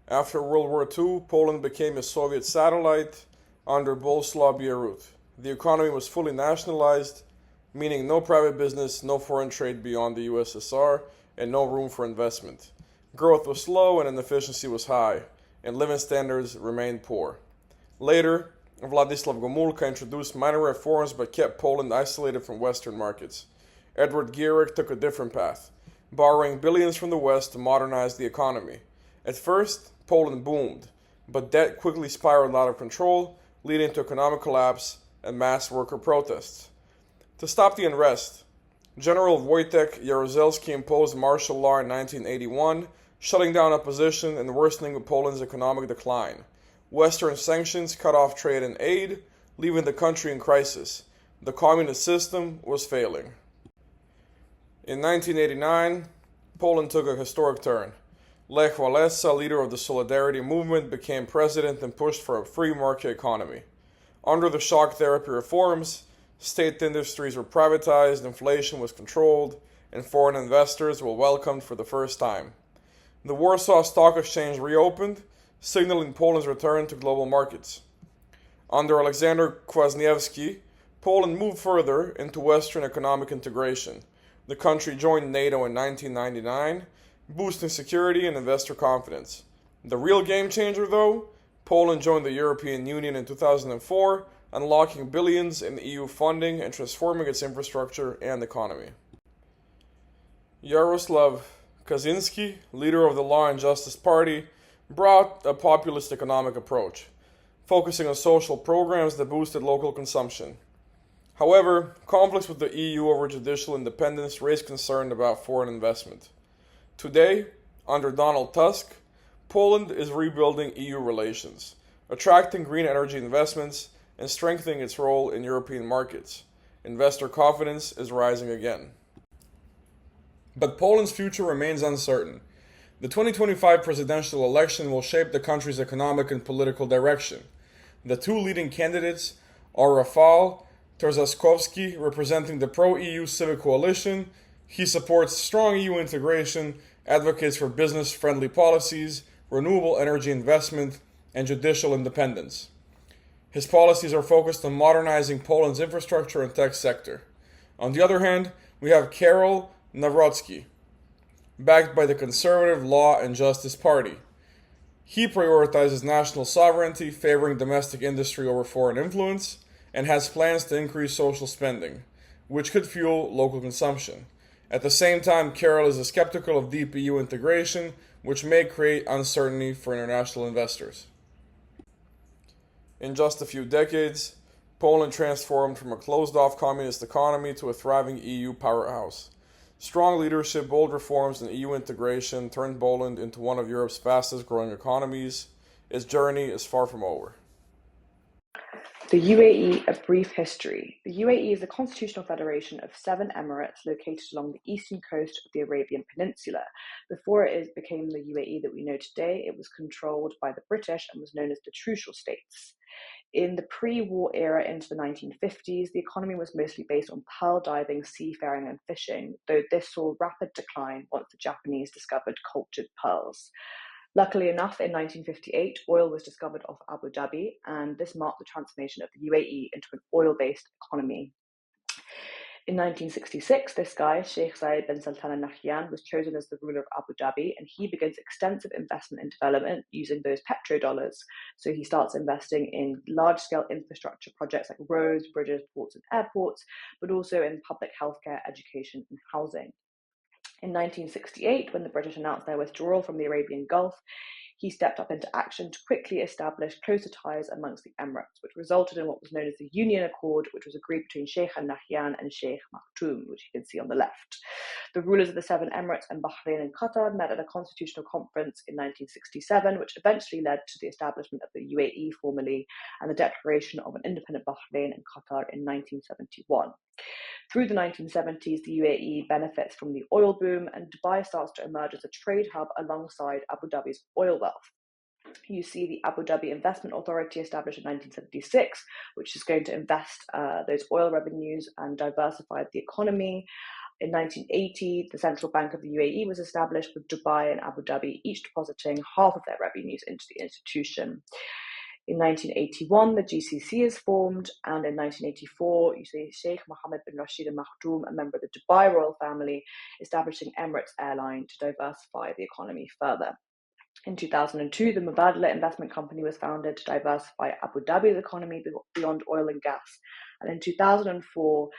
After World War II, Poland became a Soviet satellite under Boleslaw Bierut. The economy was fully nationalized, meaning no private business, no foreign trade beyond the USSR, and no room for investment. Growth was slow and inefficiency was high, and living standards remained poor. Later, Władysław Gomulka introduced minor reforms but kept Poland isolated from Western markets. Edward Gierek took a different path, borrowing billions from the West to modernize the economy. At first, Poland boomed, but debt quickly spiraled out of control, leading to economic collapse and mass worker protests. To stop the unrest, General Wojtek Jaruzelski imposed martial law in 1981, shutting down opposition and worsening Poland's economic decline. Western sanctions cut off trade and aid, leaving the country in crisis. The communist system was failing. In 1989, Poland took a historic turn. Lech Walesa, leader of the Solidarity movement, became president and pushed for a free market economy. Under the shock therapy reforms, state industries were privatized, inflation was controlled, and foreign investors were welcomed for the first time. The Warsaw Stock Exchange reopened, signaling Poland's return to global markets. Under Alexander Kwasniewski, Poland moved further into Western economic integration. The country joined NATO in 1999, boosting security and investor confidence. The real game changer, though, Poland joined the European Union in 2004, unlocking billions in EU funding and transforming its infrastructure and economy. Jaroslaw Kaczynski, leader of the Law and Justice Party, brought a populist economic approach, focusing on social programs that boosted local consumption. However, conflicts with the EU over judicial independence raised concern about foreign investment. Today, under Donald Tusk, Poland is rebuilding EU relations, attracting green energy investments, and strengthening its role in European markets. Investor confidence is rising again. But Poland's future remains uncertain. The 2025 presidential election will shape the country's economic and political direction. The two leading candidates are Rafał Trzaskovsky, representing the pro-EU Civic Coalition. He supports strong EU integration, advocates for business-friendly policies, renewable energy investment, and judicial independence. His policies are focused on modernizing Poland's infrastructure and tech sector. On the other hand, we have Karol Nawrocki, backed by the Conservative Law and Justice Party. He prioritizes national sovereignty, favoring domestic industry over foreign influence, and has plans to increase social spending, which could fuel local consumption. At the same time, Karol is skeptical of deep EU integration, which may create uncertainty for international investors. In just a few decades, Poland transformed from a closed-off communist economy to a thriving EU powerhouse. Strong leadership, bold reforms, and EU integration turned Poland into one of Europe's fastest-growing economies. Its journey is far from over. The UAE, a brief history. The UAE is a constitutional federation of 7 emirates located along the eastern coast of the Arabian Peninsula. Before it became the UAE that we know today, it was controlled by the British and was known as the Trucial States. In the pre-war era into the 1950s, the economy was mostly based on pearl diving, seafaring, and fishing, though this saw rapid decline once the Japanese discovered cultured pearls. Luckily enough, in 1958, oil was discovered off Abu Dhabi, and this marked the transformation of the UAE into an oil-based economy. In 1966, this guy, Sheikh Zayed bin Sultan Al Nahyan, was chosen as the ruler of Abu Dhabi, and he begins extensive investment in development using those petrodollars. So he starts investing in large-scale infrastructure projects like roads, bridges, ports, and airports, but also in public healthcare, education, and housing. In 1968, when the British announced their withdrawal from the Arabian Gulf, he stepped up into action to quickly establish closer ties amongst the Emirates, which resulted in what was known as the Union Accord, which was agreed between Sheikh Al Nahyan and Sheikh Maktoum, which you can see on the left. The rulers of the 7 Emirates and Bahrain and Qatar met at a constitutional conference in 1967, which eventually led to the establishment of the UAE formally and the declaration of an independent Bahrain and Qatar in 1971. Through the 1970s, the UAE benefits from the oil boom, and Dubai starts to emerge as a trade hub alongside Abu Dhabi's oil wealth. You see the Abu Dhabi Investment Authority established in 1976, which is going to invest those oil revenues and diversify the economy. In 1980, the Central Bank of the UAE was established, with Dubai and Abu Dhabi each depositing half of their revenues into the institution. In 1981, the GCC is formed, and in 1984, you see Sheikh Mohammed bin Rashid Al Maktoum, a member of the Dubai royal family, establishing Emirates Airline to diversify the economy further. In 2002, the Mubadala Investment Company was founded to diversify Abu Dhabi's economy beyond oil and gas. And in 2004,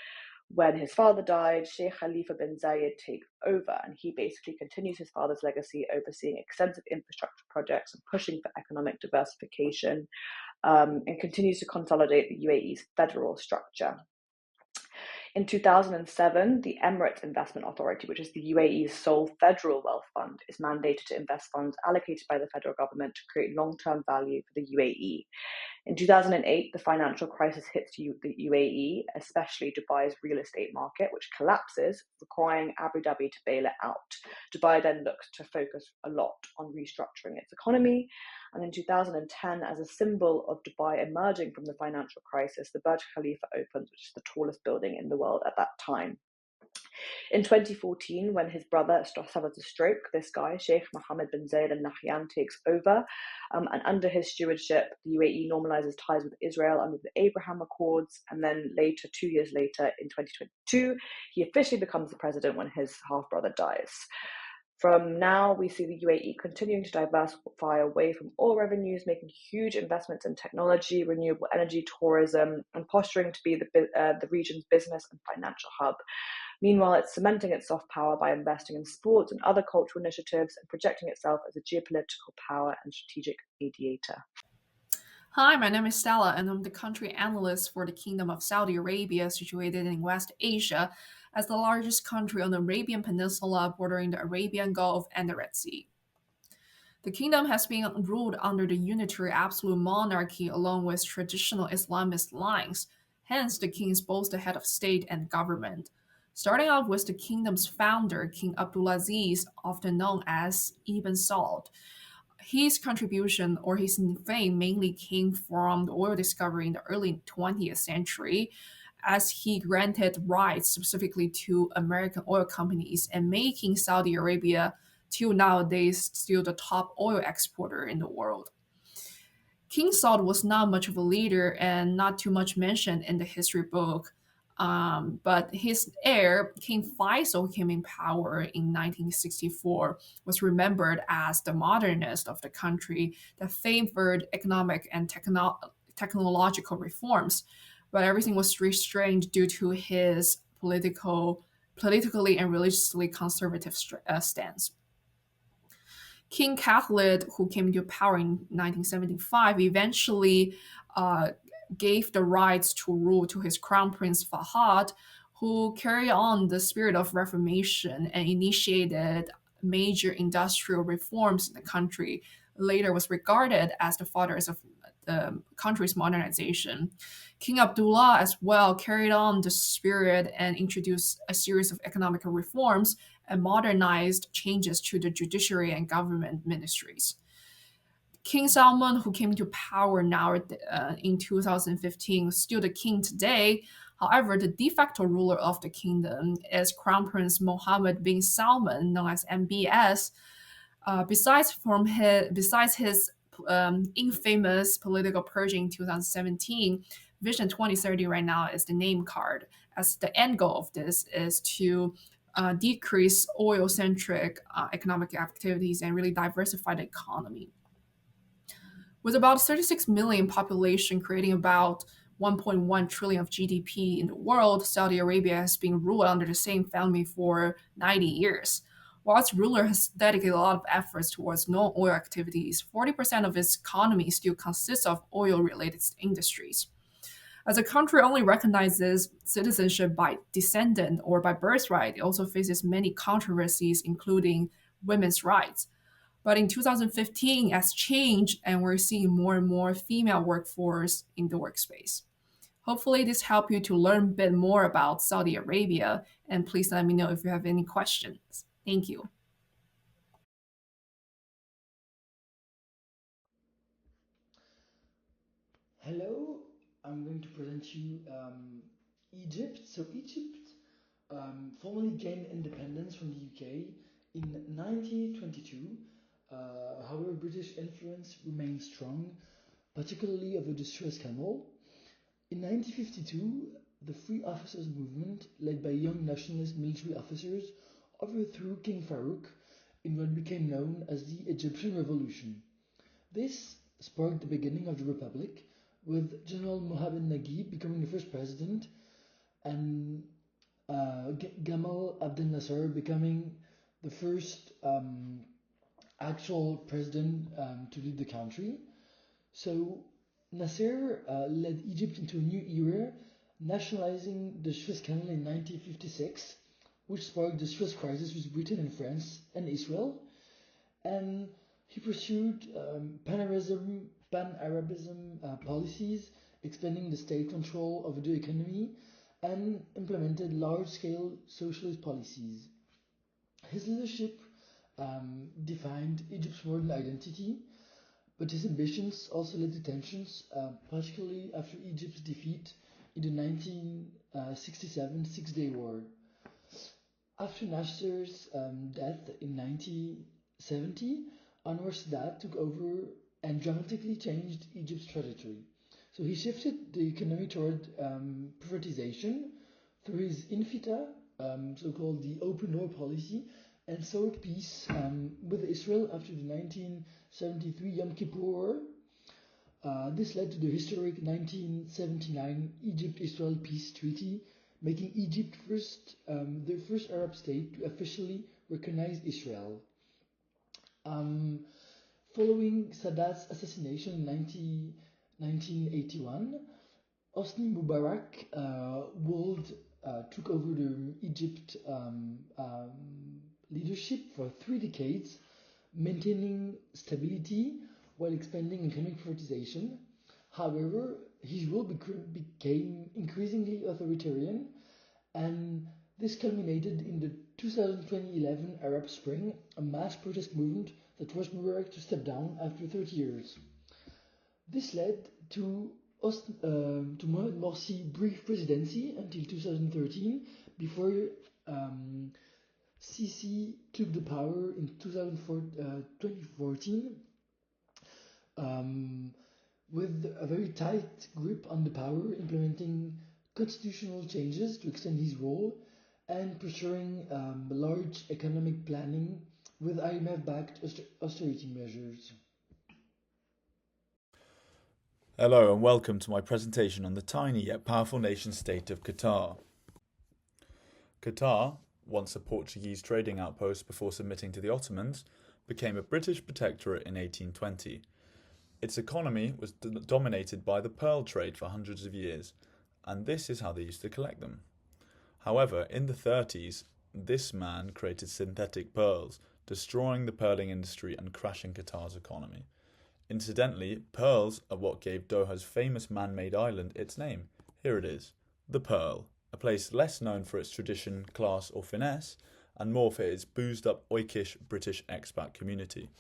when his father died, Sheikh Khalifa bin Zayed takes over, and he basically continues his father's legacy, overseeing extensive infrastructure projects and pushing for economic diversification, and continues to consolidate the UAE's federal structure. In 2007, the Emirates Investment Authority, which is the UAE's sole federal wealth fund, is mandated to invest funds allocated by the federal government to create long-term value for the UAE. In 2008, the financial crisis hits the UAE, especially Dubai's real estate market, which collapses, requiring Abu Dhabi to bail it out. Dubai then looks to focus a lot on restructuring its economy. And in 2010, as a symbol of Dubai emerging from the financial crisis, the Burj Khalifa opens, which is the tallest building in the world at that time. In 2014, when his brother suffers a stroke, this guy, Sheikh Mohammed bin Zayed Al Nahyan, takes over, and under his stewardship, the UAE normalizes ties with Israel under the Abraham Accords, and then later, 2 years later, in 2022, he officially becomes the president when his half-brother dies. From now, we see the UAE continuing to diversify away from oil revenues, making huge investments in technology, renewable energy, tourism, and posturing to be the region's business and financial hub. Meanwhile, it's cementing its soft power by investing in sports and other cultural initiatives and projecting itself as a geopolitical power and strategic mediator. Hi, my name is Stella, and I'm the country analyst for the Kingdom of Saudi Arabia, situated in West Asia, as the largest country on the Arabian Peninsula bordering the Arabian Gulf and the Red Sea. The kingdom has been ruled under the unitary absolute monarchy along with traditional Islamist lines. Hence, the king is both the head of state and government. Starting off with the kingdom's founder, King Abdulaziz, often known as Ibn Saud. His contribution or his fame mainly came from the oil discovery in the early 20th century, as he granted rights specifically to American oil companies and making Saudi Arabia, till nowadays, still the top oil exporter in the world. King Saud was not much of a leader and not too much mentioned in the history book. But his heir, King Faisal, came in power in 1964, was remembered as the modernist of the country that favored economic and technological reforms. But everything was restrained due to his politically and religiously conservative stance. King Khalid, who came into power in 1975, eventually gave the rights to rule to his crown prince Fahad, who carried on the spirit of reformation and initiated major industrial reforms in the country. Later was regarded as the fathers of the country's modernization. King Abdullah as well carried on the spirit and introduced a series of economic reforms and modernized changes to the judiciary and government ministries. King Salman, who came to power now in 2015, is still the king today. However, the de facto ruler of the kingdom is Crown Prince Mohammed bin Salman, known as MBS. Besides his infamous political purging in 2017, Vision 2030 right now is the name card, as the end goal of this is to decrease oil-centric economic activities and really diversify the economy. With about 36 million population creating about 1.1 trillion of GDP in the world, Saudi Arabia has been ruled under the same family for 90 years. While its ruler has dedicated a lot of efforts towards non-oil activities, 40% of its economy still consists of oil-related industries. As a country only recognizes citizenship by descendant or by birthright, it also faces many controversies, including women's rights. But in 2015, as changed, and we're seeing more and more female workforce in the workspace. Hopefully this helped you to learn a bit more about Saudi Arabia, and please let me know if you have any questions. Thank you. Hello, I'm going to present you Egypt. So Egypt formally gained independence from the UK in 1922. However, British influence remained strong, particularly over the Suez Canal. In 1952, the Free Officers Movement, led by young nationalist military officers, overthrew King Farouk in what became known as the Egyptian Revolution. This sparked the beginning of the Republic, with General Mohammed Naguib becoming the first president and Gamal Abdel Nasser becoming the first actual president to lead the country. So Nasser led Egypt into a new era, nationalizing the Suez Canal in 1956, which sparked the Suez Crisis with Britain and France and Israel. And he pursued Pan-Arabism policies, expanding the state control over the economy, and implemented large-scale socialist policies. His leadership defined Egypt's world identity, but his ambitions also led to tensions, particularly after Egypt's defeat in the 1967 Six-Day War. After Nasser's death in 1970, Anwar Sadat took over and dramatically changed Egypt's trajectory. So he shifted the economy toward privatization through his Infita, so-called the open door policy, and sought peace with Israel after the 1973 Yom Kippur War. This led to the historic 1979 Egypt-Israel Peace Treaty, making Egypt the first Arab state to officially recognize Israel. Following Sadat's assassination in 1981, Hosni Mubarak took over the Egypt leadership for 3 decades, maintaining stability while expanding economic privatization. However, his rule became increasingly authoritarian, and this culminated in the 2011 Arab Spring, a mass protest movement that forced Mubarak to step down after 30 years. This led to Mohamed Morsi's brief presidency until 2013, before Sisi took the power in 2014 with a very tight grip on the power, implementing constitutional changes to extend his role and pursuing large economic planning with IMF-backed austerity measures. Hello and welcome to my presentation on the tiny yet powerful nation-state of Qatar. Qatar, once a Portuguese trading outpost before submitting to the Ottomans, became a British protectorate in 1820. Its economy was dominated by the pearl trade for hundreds of years, and this is how they used to collect them. However, in the 30s, this man created synthetic pearls, destroying the pearling industry and crashing Qatar's economy. Incidentally, pearls are what gave Doha's famous man-made island its name. Here it is, the Pearl, a place less known for its tradition, class or finesse, and more for its boozed-up, oikish British expat community.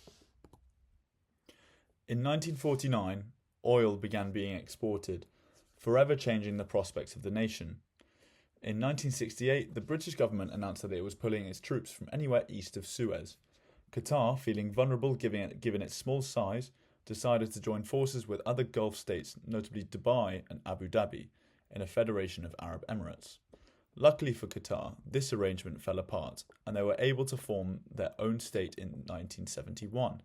In 1949, oil began being exported, forever changing the prospects of the nation. In 1968, the British government announced that it was pulling its troops from anywhere east of Suez. Qatar, feeling vulnerable given its small size, decided to join forces with other Gulf states, notably Dubai and Abu Dhabi, in a federation of Arab Emirates. Luckily for Qatar, this arrangement fell apart, and they were able to form their own state in 1971.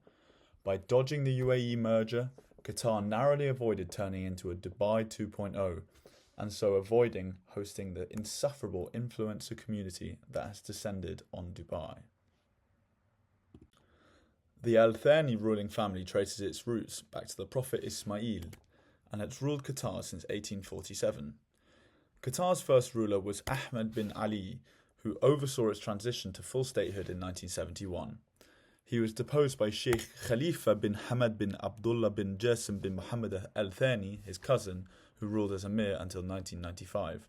By dodging the UAE merger, Qatar narrowly avoided turning into a Dubai 2.0, and so avoiding hosting the insufferable influencer community that has descended on Dubai. The Al Thani ruling family traces its roots back to the Prophet Ismail and has ruled Qatar since 1847. Qatar's first ruler was Ahmed bin Ali, who oversaw its transition to full statehood in 1971. He was deposed by Sheikh Khalifa bin Hamad bin Abdullah bin Jasim bin Muhammad Al Thani, his cousin, who ruled as Emir until 1995.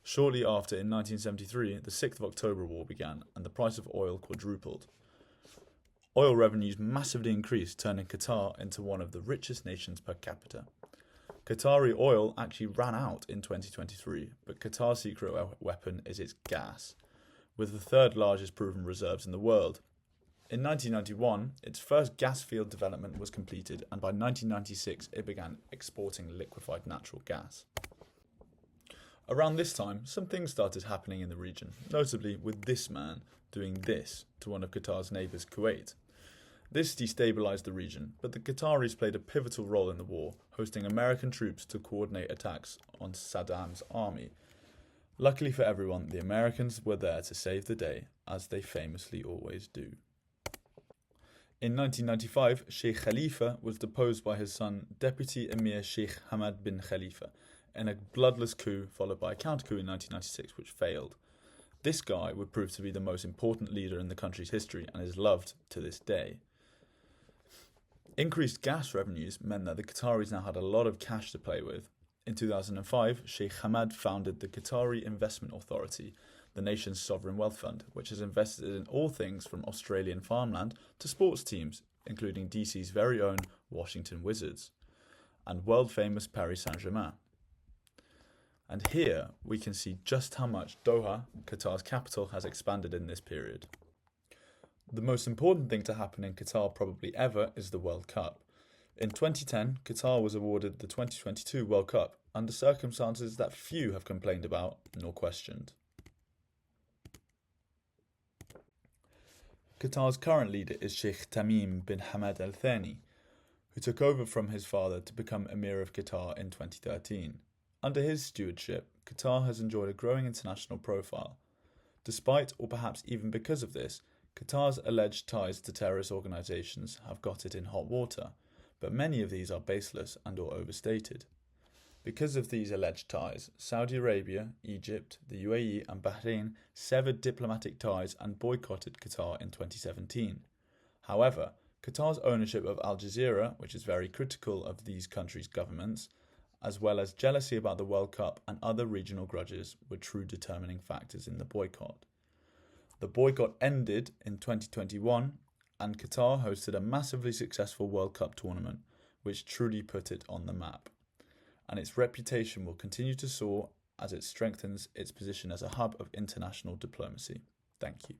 Shortly after, in 1973, the 6th of October War began and the price of oil quadrupled. Oil revenues massively increased, turning Qatar into one of the richest nations per capita. Qatari oil actually ran out in 2023, but Qatar's secret weapon is its gas, with the third largest proven reserves in the world. In 1991, its first gas field development was completed, and by 1996 it began exporting liquefied natural gas. Around this time, some things started happening in the region, notably with this man doing this to one of Qatar's neighbours, Kuwait. This destabilised the region, but the Qataris played a pivotal role in the war, hosting American troops to coordinate attacks on Saddam's army. Luckily for everyone, the Americans were there to save the day, as they famously always do. In 1995, Sheikh Khalifa was deposed by his son, Deputy Emir Sheikh Hamad bin Khalifa, in a bloodless coup followed by a counter-coup in 1996 which failed. This guy would prove to be the most important leader in the country's history and is loved to this day. Increased gas revenues meant that the Qataris now had a lot of cash to play with. In 2005, Sheikh Hamad founded the Qatari Investment Authority, the nation's sovereign wealth fund, which has invested in all things from Australian farmland to sports teams, including DC's very own Washington Wizards, and world-famous Paris Saint-Germain. And here we can see just how much Doha, Qatar's capital, has expanded in this period. The most important thing to happen in Qatar probably ever is the World Cup. In 2010, Qatar was awarded the 2022 World Cup under circumstances that few have complained about nor questioned. Qatar's current leader is Sheikh Tamim bin Hamad Al Thani, who took over from his father to become Emir of Qatar in 2013. Under his stewardship, Qatar has enjoyed a growing international profile. Despite, or perhaps even because of this, Qatar's alleged ties to terrorist organisations have got it in hot water, but many of these are baseless and or overstated. Because of these alleged ties, Saudi Arabia, Egypt, the UAE and Bahrain severed diplomatic ties and boycotted Qatar in 2017. However, Qatar's ownership of Al Jazeera, which is very critical of these countries' governments, as well as jealousy about the World Cup and other regional grudges, were true determining factors in the boycott. The boycott ended in 2021 and Qatar hosted a massively successful World Cup tournament, which truly put it on the map. and its reputation will continue to soar as it strengthens its position as a hub of international diplomacy. Thank you.